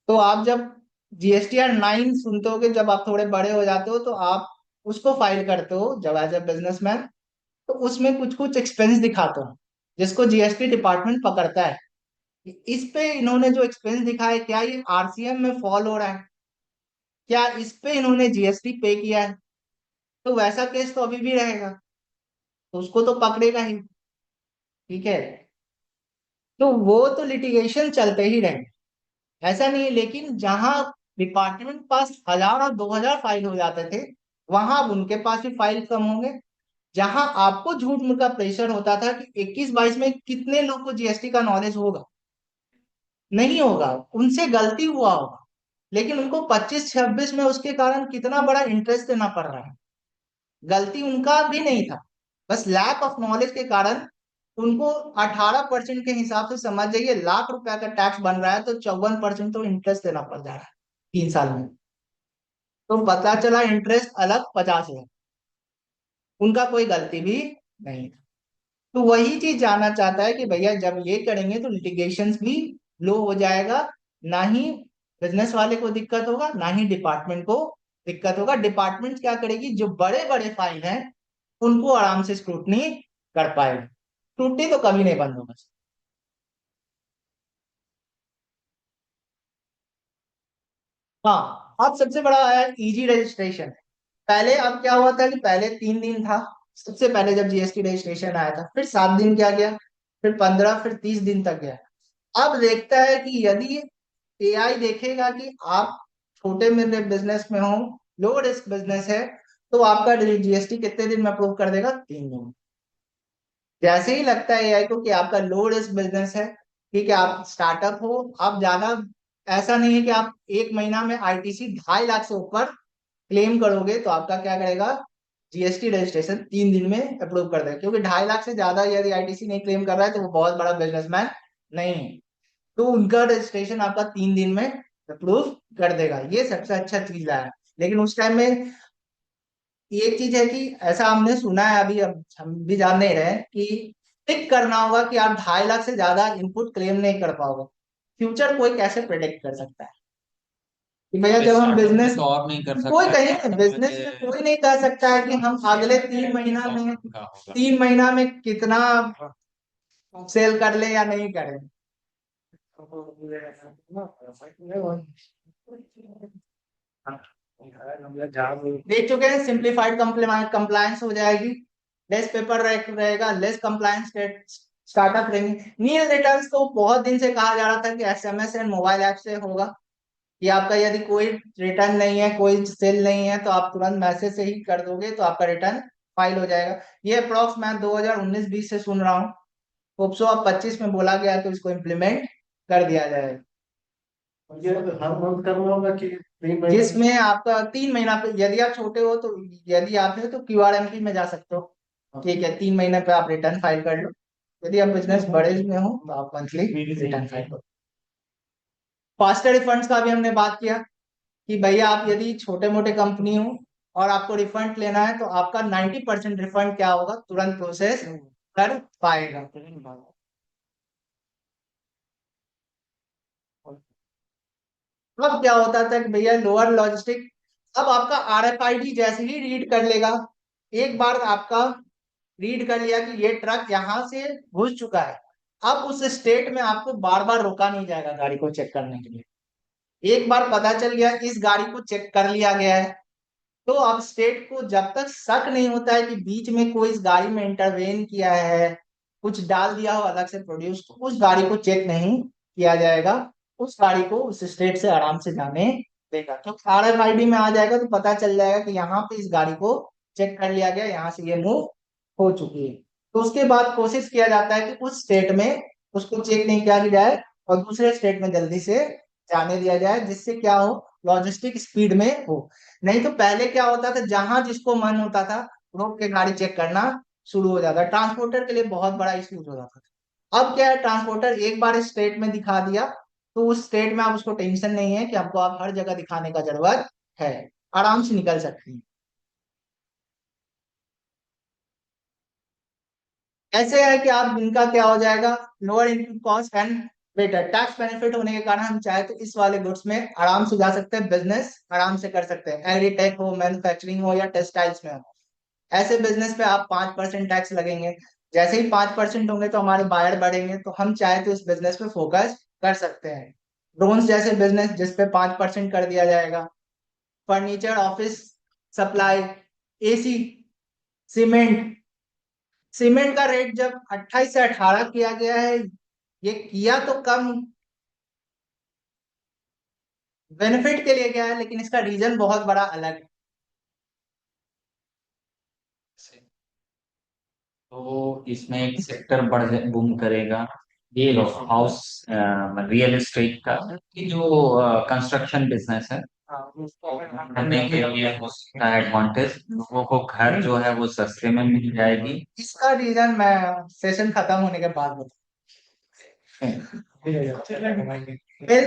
तो आप जब GSTR 9 सुनते होगे, जब आप थोड़े बड़े हो जाते हो तो आप उसको फाइल करते हो जब एज ए बिजनेसमैन, तो उसमें कुछ कुछ एक्सपेंस दिखाते हो जिसको जीएसटी डिपार्टमेंट पकड़ता है। इस पे इन्होंने जो एक्सपेंस दिखाया है, क्या ये आरसीएम में फॉल हो रहा है, क्या इस पे इन्होंने जीएसटी पे किया है? तो वैसा केस तो अभी भी रहेगा, तो उसको तो पकड़ेगा ही। ठीक है, तो वो तो लिटिगेशन चलते ही रहेंगे, ऐसा नहीं है। लेकिन जहां डिपार्टमेंट पास 1000 और 2000 फाइल हो जाते थे, वहां अब उनके पास भी फाइल कम होंगे। जहां आपको झूठ मूठ का प्रेशर होता था कि 21-22 में कितने लोग को जीएसटी का नॉलेज होगा, नहीं होगा, उनसे गलती हुआ होगा, लेकिन उनको 25-26 में उसके कारण कितना बड़ा इंटरेस्ट देना पड़ रहा है। गलती उनका भी नहीं था, बस लैक ऑफ नॉलेज के कारण उनको 18% के हिसाब से समझ जाइए, लाख रुपया का टैक्स बन रहा है तो 54% तो इंटरेस्ट देना पड़ जा रहा है 3 साल में। तो पता चला इंटरेस्ट अलग 50 है, उनका कोई गलती भी नहीं था। तो वही चीज जानना चाहता है कि भैया जब ये करेंगे तो लिटिगेशन भी लो हो जाएगा, ना ही बिजनेस वाले को दिक्कत होगा ना ही डिपार्टमेंट को दिक्कत होगा। डिपार्टमेंट क्या करेगी, जो बड़े बड़े फाइल हैं उनको आराम से स्क्रूटनी कर पाएगी, स्क्रूटनी तो कभी नहीं बंद होगा। हाँ, अब सबसे बड़ा आया इजी रजिस्ट्रेशन। पहले अब क्या हुआ था कि पहले 3 दिन था, सबसे पहले जब जीएसटी रजिस्ट्रेशन आया था, फिर 7 दिन क्या गया, फिर 15, फिर 30 दिन तक गया। अब देखता है कि यदि एआई देखेगा कि आप छोटे मेरे बिजनेस में हो, लो रिस्क बिजनेस है, तो आपका जीएसटी कितने दिन में अप्रूव कर देगा? 3 दिन। जैसे ही लगता है एआई को कि आपका लो रिस्क बिजनेस है, ठीक है, आप स्टार्टअप हो, आप ज्यादा ऐसा नहीं है कि आप 1 महीना में आईटीसी 2.5 लाख से ऊपर क्लेम करोगे तो आपका क्या करेगा, जीएसटी रजिस्ट्रेशन 3 दिन में अप्रूव कर देगा, क्योंकि 2.5 लाख से ज्यादा यदि आईटीसी नहीं क्लेम कर रहा है तो वो बहुत बड़ा बिजनेसमैन नहीं है, तो उनका रजिस्ट्रेशन आपका 3 दिन में अप्रूव कर देगा। ये सबसे अच्छा चीज है। लेकिन उस टाइम में एक चीज है कि ऐसा हमने सुना है, अभी अब हम भी जान नहीं रहे हैं कि टिक करना होगा कि आप 2.5 लाख से ज्यादा इनपुट क्लेम नहीं कर पाओगे। फ्यूचर कोई कैसे प्रेडिक्ट कर सकता है कि भैया जब हम स्टार्टअप में बिजनेस, तो और नहीं कर कोई सकता कहीं बिजनेस में है, कोई नहीं कह सकता है कि हम अगले 3 महीना में का होगा। 3 महीना में कितना सेल कर ले या नहीं करें। देख चुके हैं, सिंप्लीफाइड कंप्लायंस हो जाएगी, लेस पेपर रहेगा, लेस कंप्लायंस स्टार्टअप रहेंगे। नील रिटर्न्स तो बहुत दिन से कहा जा रहा था कि एसएमएस एंड मोबाइल ऐप से होगा, कि आपका यदि कोई रिटर्न नहीं है, कोई सेल नहीं है, तो आप तुरंत मैसेज से ही कर दोगे तो आपका रिटर्न फाइल हो जाएगा। ये अप्रोक्स मैं 2019-20 से सुन रहा हूँ, होप सो अब 25 में बोला गया है तो इसको इम्प्लीमेंट कर दिया जाएगा, ये हर मंथ करना होगा कि 3 महीने में? जिसमें आपका 3 महीना पे, यदि आप छोटे हो तो, यदि आप हो तो क्यूआरएमपी में जा सकते हो। ठीक है, 3 महीने पे आप रिटर्न फाइल कर लो। यदि आप बिजनेस बड़े में हो तो आप मंथली रिटर्न फाइल करो। फास्टर रिफंड्स का भी हमने बात किया कि भैया आप यदि छोटे मोटे कंपनी हो और आपको रिफंड लेना है तो आपका 90% रिफंड क्या होगा, तुरंत प्रोसेस कर पाएगा। अब क्या होता था कि भैया लोअर लॉजिस्टिक, अब आपका RFID जैसे ही रीड कर लेगा, एक बार आपका रीड कर लिया कि ये ट्रक यहाँ से घुस चुका है, अब उस स्टेट में आपको बार बार रोका नहीं जाएगा गाड़ी को चेक करने के लिए। एक बार पता चल गया इस गाड़ी को चेक कर लिया गया है, तो अब स्टेट को जब तक शक नहीं होता है कि बीच में कोई इस गाड़ी में इंटरवेन किया है, कुछ डाल दिया हो अलग से प्रोड्यूस, तो उस गाड़ी को चेक नहीं किया जाएगा, उस गाड़ी को उस स्टेट से आराम से जाने देगा। तो RFID में आ जाएगा तो पता चल जाएगा कि यहाँ पे इस गाड़ी को चेक कर लिया गया, यहाँ से ये मूव हो चुकी है। तो उसके बाद कोशिश किया जाता है कि उस स्टेट में उसको चेक नहीं किया जाए और दूसरे स्टेट में जल्दी से जाने दिया जाए, जिससे क्या हो, लॉजिस्टिक स्पीड में हो। नहीं तो पहले क्या होता था, जहां जिसको मन होता था रोक के गाड़ी चेक करना शुरू हो जाता, ट्रांसपोर्टर के लिए बहुत बड़ा इश्यूज हो जाता था। अब क्या है, ट्रांसपोर्टर एक बार स्टेट में दिखा दिया तो उस स्टेट में आप उसको टेंशन नहीं है कि आपको आप हर जगह दिखाने का जरूरत है, आराम से निकल सकते हैं। ऐसे है कि आप इनका क्या हो जाएगा, lower input cost and better tax benefit होने के कारण हम चाहे तो इस वाले गुड्स में आराम से जा सकते हैं, बिजनेस आराम से कर सकते हैं, एग्रीटेक हो, मैन्युफैक्चरिंग हो या टेक्सटाइल्स में हो। ऐसे बिजनेस पे आप 5% टैक्स लगेंगे, जैसे ही 5% होंगे तो हमारे बायर बढ़ेंगे, तो हम चाहे तो इस बिजनेस पे फोकस कर सकते हैं। ड्रोन्स जैसे बिजनेस जिसपे 5% कर दिया जाएगा, furniture, office supply, AC, cement. Cement का रेट जब 28 से 18 किया गया है, ये किया तो कम बेनिफिट के लिए गया है, लेकिन इसका रीजन बहुत बड़ा अलग है। तो इसमें एक सेक्टर बढ़ बूम करेगा, ये हाउस रियल एस्टेट का, कि जो कंस्ट्रक्शन बिजनेस है करने के लिए उसका एडवांटेज, लोगों को घर जो है वो सस्ते में मिल जाएगी। इसका रीजन मैं सेशन खत्म होने के बाद health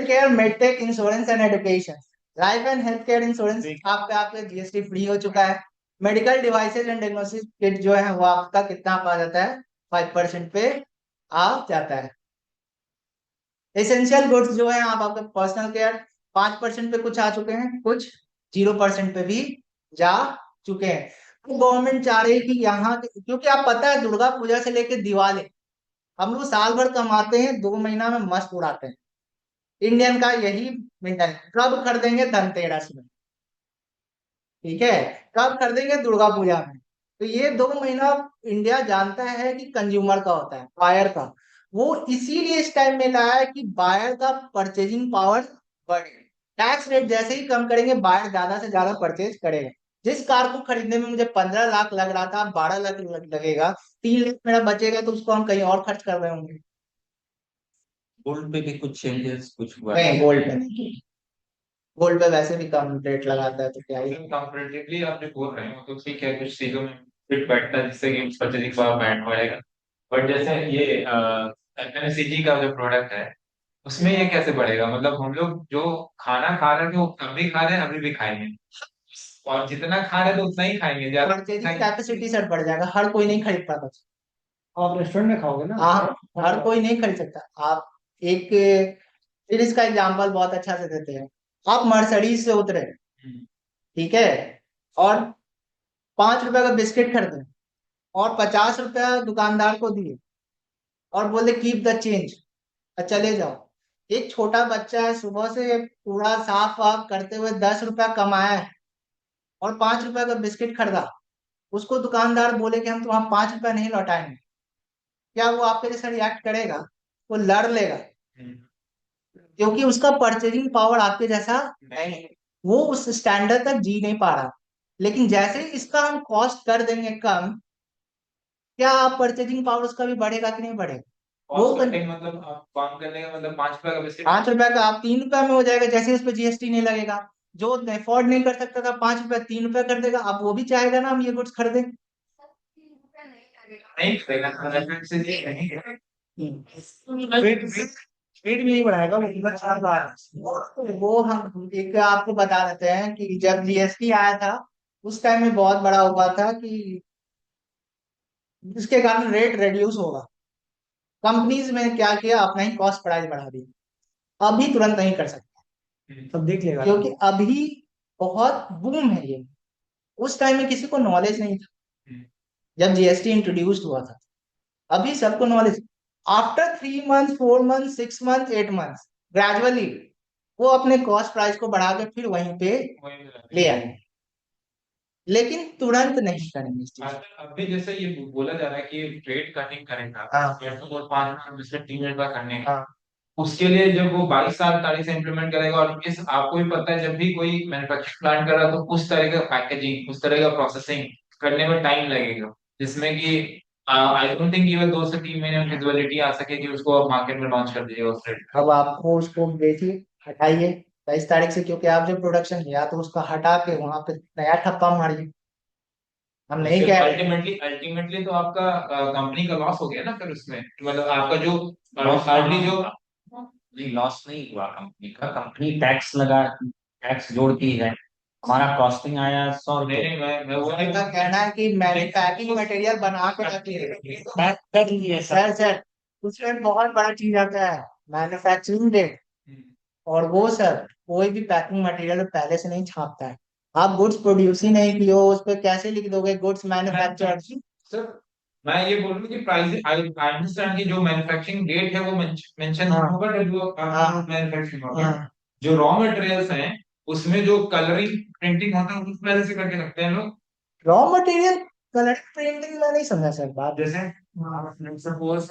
care, medtech, insurance and education. Life and health care insurance आपका GST फ्री हो चुका है। Medical devices and diagnostic kit जो है वो आपका कितना आ जाता है, 5% पे आ जाता है। एसेंशियल गुड्स जो है आप आपका पर्सनल केयर 5% पे कुछ आ चुके हैं, कुछ 0% पे भी जा चुके हैं। तो गवर्नमेंट चाह रही है कि यहाँ क्योंकि आप पता है दुर्गा पूजा से लेके दिवाली हम लोग साल भर कमाते हैं, 2 महीना में मस्त उड़ाते हैं। इंडियन का यही मेंटल, कब खरीदेंगे, धनतेरस में, ठीक है, कब खरीदेंगे, दुर्गा पूजा में। तो ये 2 महीना इंडिया जानता है कि कंज्यूमर का होता है, बायर का, वो इसीलिए इस टाइम में लाया है कि बायर का परचेजिंग पावर बढ़े। टैक्स रेट जैसे ही कम करेंगे, बायर ज्यादा से ज्यादा परचेज करेगा। जिस कार को खरीदने में मुझे 15 लाख लग रहा था, 12 लाख लगेगा, 3 लाख मेरा बचेगा, तो उसको हम कहीं और खर्च कर रहे होंगे। गोल्ड पे भी कुछ चेंजेस कुछ हुआ नहीं, गोल्ड पे नहीं, गोल्ड पे वैसे भी कम रेट लगाता है तो क्या ही। कंपैरेटिवली आपने बोल रहे हो तो ठीक है, कुछ चीजों में फिट बैठता है जिससे कि परचेजिंग पावर बैंड बढ़ेगा। बट जैसे ये FMCG का जो प्रोडक्ट है उसमें ये कैसे बढ़ेगा? मतलब हम लोग जो खाना खा रहे थे वो अभी खा रहे हैं, अभी भी खाएंगे, और जितना खा रहे थे उतना ही खाएंगे, ज्यादा परचेजिंग खाएंगे। कैपेसिटी सर बढ़ जाएगा, हर कोई नहीं खरीद पाता। आप रेस्टोरेंट में खाओगे ना? हाँ, हर कोई नहीं खरीद सकता। आप एक फिर इसका एग्जांपल बहुत अच्छा से देते हैं। आप मर्सिडीज से उतरे, हम्म। ठीक है, और 5 रुपए का बिस्किट खरीदे और 50 रुपया दुकानदार को दिए और बोले कीप द चेंज और चले जाओ। एक छोटा बच्चा है, सुबह से पूरा साफ वाफ करते हुए 10 रुपया कमाया है और 5 रुपए का बिस्किट खरीदा, उसको दुकानदार बोले कि हम तुम्हारा 5 रुपया नहीं लौटाएंगे, क्या वो आपके जैसा रिएक्ट करेगा? वो लड़ लेगा, हम्म। क्योंकि उसका परचेजिंग पावर आपके जैसा नहीं है, वो उस स्टैंडर्ड तक जी नहीं पा रहा। लेकिन जैसे ही इसका हम कॉस्ट कर देंगे कम, क्या आप परचेजिंग पावर उसका भी बढ़ेगा कि नहीं बढ़ेगा? वो कॉस्ट कटिंग मतलब आप काम करने का मतलब 5 रुपए का बिस्किट 5 रुपए का आप 3 रुपए में हो जाएगा, जैसे उस पर GST नहीं लगेगा। जो अफोर्ड नहीं कर सकता था 5 रुपए 3 रुपए कर देगा, अब वो भी चाहेगा ना हम ये गुड्स खरीदें। नहीं करेगा, FMCG नहीं है। स्पीड भी नहीं बढ़ाएगा वो, इधर चार बार वो हम एक आपको बता देते हैं कि जब GST आया था उस टाइम में बहुत बड़ा हुआ था कि इसके कारण रेट रिड्यूस होगा। कंपनीज में क्या किया, अपना ही कॉस्ट प्राइस बढ़ा दी, अभी तुरंत नहीं कर सकते। सब देख लेगा। क्योंकि अभी बहुत बूम है ये। उस टाइम में किसी को नॉलेज नहीं था जब जीएसटी इंट्रोड्यूस हुआ था। अभी सबको knowledge. After 3 month, 4 month, 6 month, 8 month, gradually वो अपने कॉस्ट प्राइस को बढ़ा के फिर वहीं पे ले आए, लेकिन तुरंत नहीं करेंगे इस चीज को। अब भी जैसे ये बोला जा रहा है कि रेट कटिंग करेगा, हाँ 5 से 3 का करने का, हाँ उसके लिए जब वो 22 साल तारीख से इम्प्लीमेंट करेगा, और इस आपको भी पता है जब भी कोई मैन्युफैक्चरिंग प्लांट कर रहा है तो उस तरह का पैकेजिंग, उस तरह का प्रोसेसिंग करने में टाइम लगेगा, जिसमें कि आई डोंट थिंक ये 2 से 3 महीने में फिजिबिलिटी आ सके कि उसको आप मार्केट में लॉन्च कर दीजिएगा उस रेट। अब आपको उसको बेचिए, हटाइए 22 तारीख से, क्योंकि आप जो प्रोडक्शन किया तो उसका हटा के वहां पे नया ठप्पा मारिए। हम नहीं उससे कह रहे। अल्टीमेटली अल्टीमेटली तो आपका कंपनी का लॉस हो गया ना फिर उसमें, मतलब आपका जो लॉस हार्डली जो नहीं, लॉस नहीं हुआ कंपनी का। कंपनी टैक्स लगा, टैक्स जोड़ती है। हमारा कॉस्टिंग आया 100 रुपये। नहीं, मैं वो नहीं उनका कहना है कि मैंने पैकिंग मटेरियल बना के रखी है। पैक कर लिए सब। सर उसमें बहुत बड़ा चीज आता है, मैन्युफैक्चरिंग डेट। और वो सर कोई भी पैकिंग मटेरियल पहले से नहीं छापता है। आप गुड्स प्रोड्यूस ही नहीं किए हो, उस पर कैसे लिख दोगे गुड्स मैन्युफैक्चर्ड? सर, मैं ये बोल रहा हूँ कि प्राइस, आई अंडरस्टैंड की जो मैन्युफैक्चरिंग डेट है वो मेंशन हाँ होगा जब वो हाँ मैन्युफैक्चरिंग होगा। हाँ। जो रॉ मटेरियल्स हैं उसमें जो कलरिंग प्रिंटिंग होता है उस पहले से करके रखते हैं लोग। रॉ मटेरियल कलर प्रिंटिंग में नहीं समझा सर बात। जैसे सपोज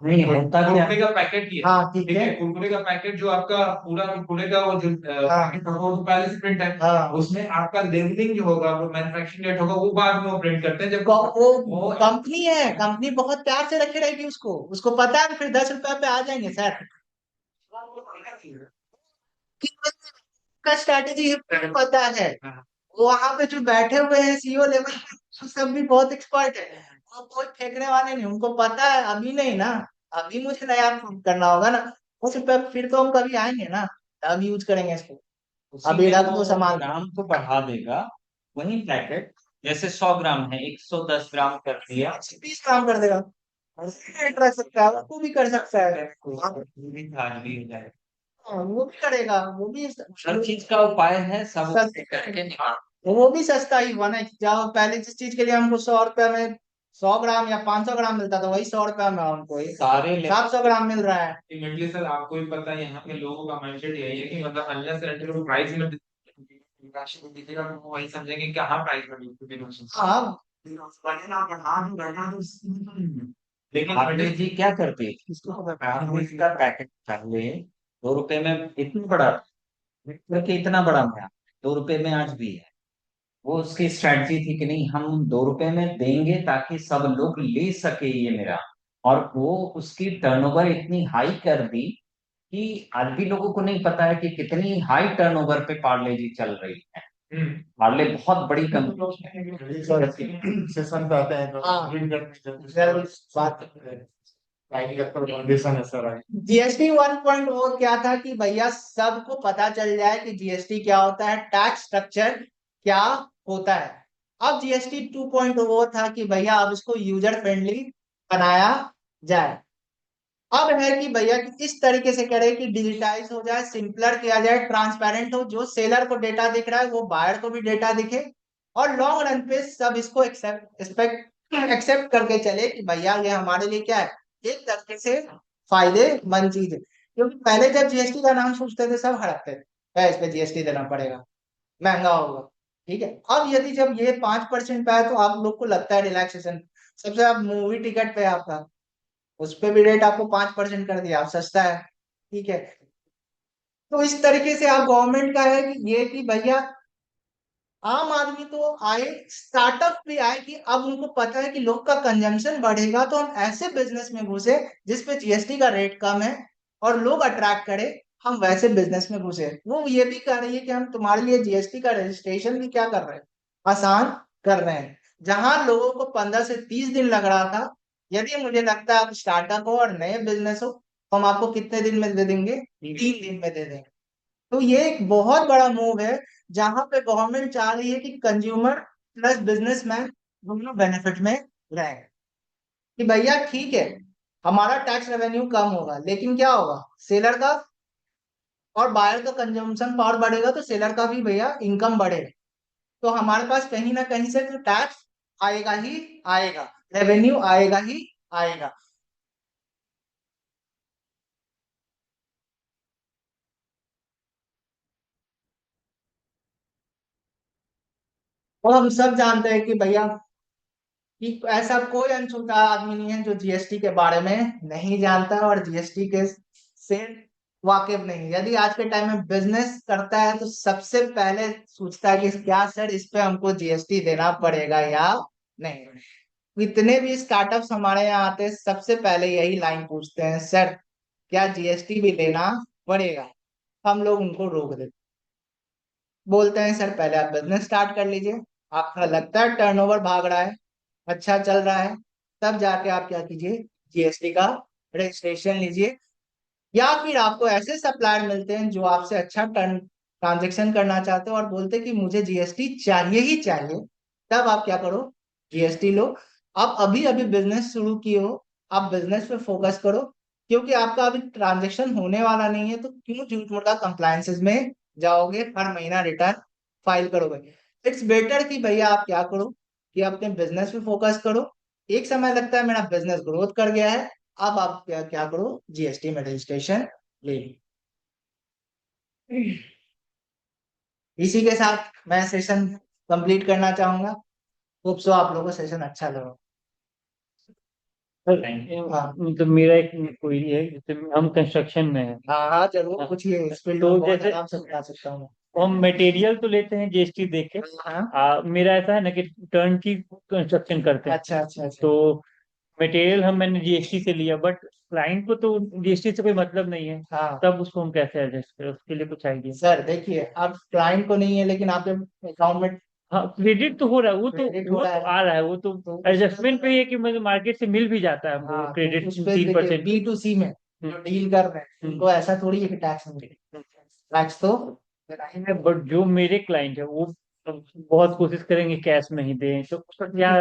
नहीं होता क्या? कुरकुरे का पैकेट ही है, हाँ ठीक ठीक है। है, कुरकुरे का पैकेट जो आपका पूरा कुरकुरे का वो जो हाँ पैकेट होगा वो तो पहले से प्रिंट है। हाँ। उसमें आपका लेबलिंग जो होगा, वो मैन्युफैक्चरिंग डेट होगा, वो बाद में वो प्रिंट करते हैं जब वो कंपनी है, कंपनी बहुत प्यार से रखे रहेगी उसको, उसको पता है फिर 10 रुपए पे आ जाएंगे सर। का स्ट्रैटेजी पता है। वहां पे जो बैठे हुए हैं सीईओ लेवल सब भी बहुत एक्सपर्ट है। वो कोई फेंकने वाले नहीं, उनको पता है अभी नहीं ना, अभी मुझे नया करना होगा ना। उस पे फिर तो हम कभी आएंगे ना, तब यूज करेंगे इसको। उसी अभी में रख वो दो सामान। ग्राम को बढ़ा देगा। वही पैकेट जैसे 100 ग्राम है, 110 ग्राम कर दिया। 20 काम कर देगा। रेट रख सकता है, वो भी कर सकता है। आज भी हो जाएगा। हाँ, वो भी करेगा, वो भी हर चीज का उपाय है, सब सस्ते करके निकाल। वो भी सस्ता ही हुआ ना। जहाँ पहले जिस चीज के लिए हमको 100 रुपए में 100 ग्राम या 500 ग्राम मिलता था, वही 100 रुपए में हमको सारे 700 ग्राम मिल रहा है। अल्टीमेटली सर आपको भी पता है यहाँ के लोगों का माइंडसेट यही है कि मतलब अनलेस एंड अनटिल प्राइस में राशि को दीजिएगा तो वो वही समझेंगे कि हाँ प्राइस में हाँ लेकिन आरती जी क्या करते हैं? आपको इसका पैकेट पहले 2 रुपए में इतना बड़ा, करके इतना बड़ा था, 2 रुपए में आज भी है। वो उसकी स्ट्रेटजी थी कि नहीं, हम 2 रुपए में देंगे ताकि सब लोग ले सके ये मेरा। और वो उसकी टर्नओवर इतनी हाई कर दी कि आज भी लोगों को नहीं पता है कि कितनी हाई टर्नओवर पे पार्ले जी चल रही है। पार्ले बहुत बड़ी कंपनी सेशन पे आते हैं तो हाँ। रीड करते हैं। जरूर बात। कंडीशन है सर। जीएसटी 1.0 क्या था कि भैया सबको पता चल जाए कि जीएसटी क्या होता है, टैक्स स्ट्रक्चर क्या होता है। अब जीएसटी 2.0 था कि भैया अब इसको यूजर फ्रेंडली बनाया जाए। अब है कि भैया कि इस तरीके से करे कि डिजिटाइज हो जाए, सिंपलर किया जाए, ट्रांसपेरेंट हो, जो सेलर को डेटा दिख रहा है वो बायर को भी डेटा दिखे। और लॉन्ग रन पे सब इसको एक्सेप्ट करके चले कि भैया ये हमारे लिए क्या है, एक तरीके से फायदेमंद चीज है। क्योंकि पहले जब जीएसटी का नाम सोचते थे सब हड़कते थे, "है, इस पे जीएसटी देना पड़ेगा, महंगा होगा"। ठीक है, अब यदि जब ये 5% पे आए तो आप लोग को लगता है रिलैक्सेशन। सबसे आप मूवी टिकट पे आपका उस पे भी रेट आपको 5% कर दिया, आप सस्ता है। ठीक है, तो इस तरीके से आप गवर्नमेंट का है कि ये कि भैया आम आदमी तो आए, स्टार्टअप भी आए कि अब उनको पता है कि लोग का कंजम्पशन बढ़ेगा तो हम ऐसे बिजनेस में घुसे जिसपे जीएसटी का रेट कम है और लोग अट्रैक्ट करे, हम वैसे बिजनेस में घुसे। वो ये भी कह रही है कि हम तुम्हारे लिए जीएसटी का रजिस्ट्रेशन भी क्या कर रहे हैं, आसान कर रहे हैं। जहां लोगों को 15 से 30 दिन लग रहा था, यदि मुझे लगता है आप स्टार्टअप हो और नए बिजनेस हो तो हम आपको कितने दिन में दे देंगे, 3 दिन में दे देंगे। तो ये एक बहुत बड़ा मूव है जहां पे गवर्नमेंट चाह रही है कि कंज्यूमर प्लस बिजनेसमैन दोनों बेनिफिट में रहें। कि भैया ठीक है हमारा टैक्स रेवेन्यू कम होगा, लेकिन क्या होगा, सेलर का और बायर का कंजम्पशन पावर बढ़ेगा तो सेलर का भी भैया इनकम बढ़ेगा। तो हमारे पास कहीं ना कहीं से तो टैक्स आएगा ही आएगा, रेवेन्यू आएगा ही आएगा। और हम सब जानते हैं कि भैया कि ऐसा कोई अनछूता आदमी नहीं है जो जीएसटी के बारे में नहीं जानता है और जीएसटी के से वाकिफ नहीं है। यदि आज के टाइम में बिजनेस करता है तो सबसे पहले सोचता है कि क्या सर इस पे हमको जीएसटी देना पड़ेगा या नहीं। इतने भी स्टार्टअप्स हमारे यहाँ आते हैं सबसे पहले यही लाइन पूछते हैं, सर क्या जीएसटी भी देना पड़ेगा। हम लोग उनको रोक देते, बोलते हैं सर पहले आप बिजनेस स्टार्ट कर लीजिए, आपका लगता है टर्नओवर भाग रहा है, अच्छा चल रहा है, तब जाके आप क्या कीजिए, जीएसटी का रजिस्ट्रेशन लीजिए। या फिर आपको ऐसे सप्लायर मिलते हैं जो आपसे अच्छा टर्न ट्रांजेक्शन करना चाहते हो और बोलते हैं कि मुझे जीएसटी चाहिए ही चाहिए, तब आप क्या करो, जीएसटी लो। आप अभी अभी बिजनेस शुरू किए हो, आप बिजनेस पे फोकस करो, क्योंकि आपका अभी ट्रांजेक्शन होने वाला नहीं है तो क्यों झूठ मूठ कंप्लायंसेस में जाओगे, हर महीना रिटर्न फाइल करोगे। इट्स बेटर कि भैया आप क्या करो कि अपने बिजनेस पे फोकस करो। एक समय लगता है मेरा बिजनेस ग्रोथ कर गया है, अब आप क्या क्या करो, जीएसटी में रजिस्ट्रेशन ले लो। इसी के साथ मैं सेशन कंप्लीट करना चाहूंगा। होप सो आप लोगों को सेशन अच्छा लगा। हाँ तो मेरा एक क्वेरी है, जैसे हम कंस्ट्रक्शन में है, हाँ हाँ जरूर पूछिए, इस फील्ड तो में बहुत जैसे आराम से बता सकता हूँ। हम मटेरियल तो लेते हैं जीएसटी देख के, हाँ मेरा ऐसा है ना कि टर्न की कंस्ट्रक्शन करते हैं, अच्छा अच्छा अच्छा। तो मटेरियल मैंने जीएसटी से लिया, बट क्लाइंट को तो जीएसटी से कोई मतलब नहीं है, हाँ तब उसको हम कैसे एडजस्ट करें, उसके लिए कुछ आइडिया। सर देखिए, अब क्लाइंट को नहीं है लेकिन आपके अकाउंट में हाँ, क्रेडिट तो हो रहा है, क्रेडिट हो वो रहा तो है, आ रहा है, वो तो तो एडजस्टमेंट पे ये कि मतलब मार्केट से मिल भी जाता है हमको हाँ तो क्रेडिट उस पे देखिए 3%। B2C में जो डील कर रहे हैं उनको ऐसा थोड़ी है कि टैक्स नहीं मिलेगा, टैक्स तो है, बट जो मेरे क्लाइंट है वो बहुत कोशिश करेंगे कैश में ही दें, तो उसका क्या।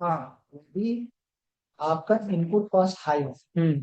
हाँ, भी आपका इनपुट कॉस्ट हाई है, हम्म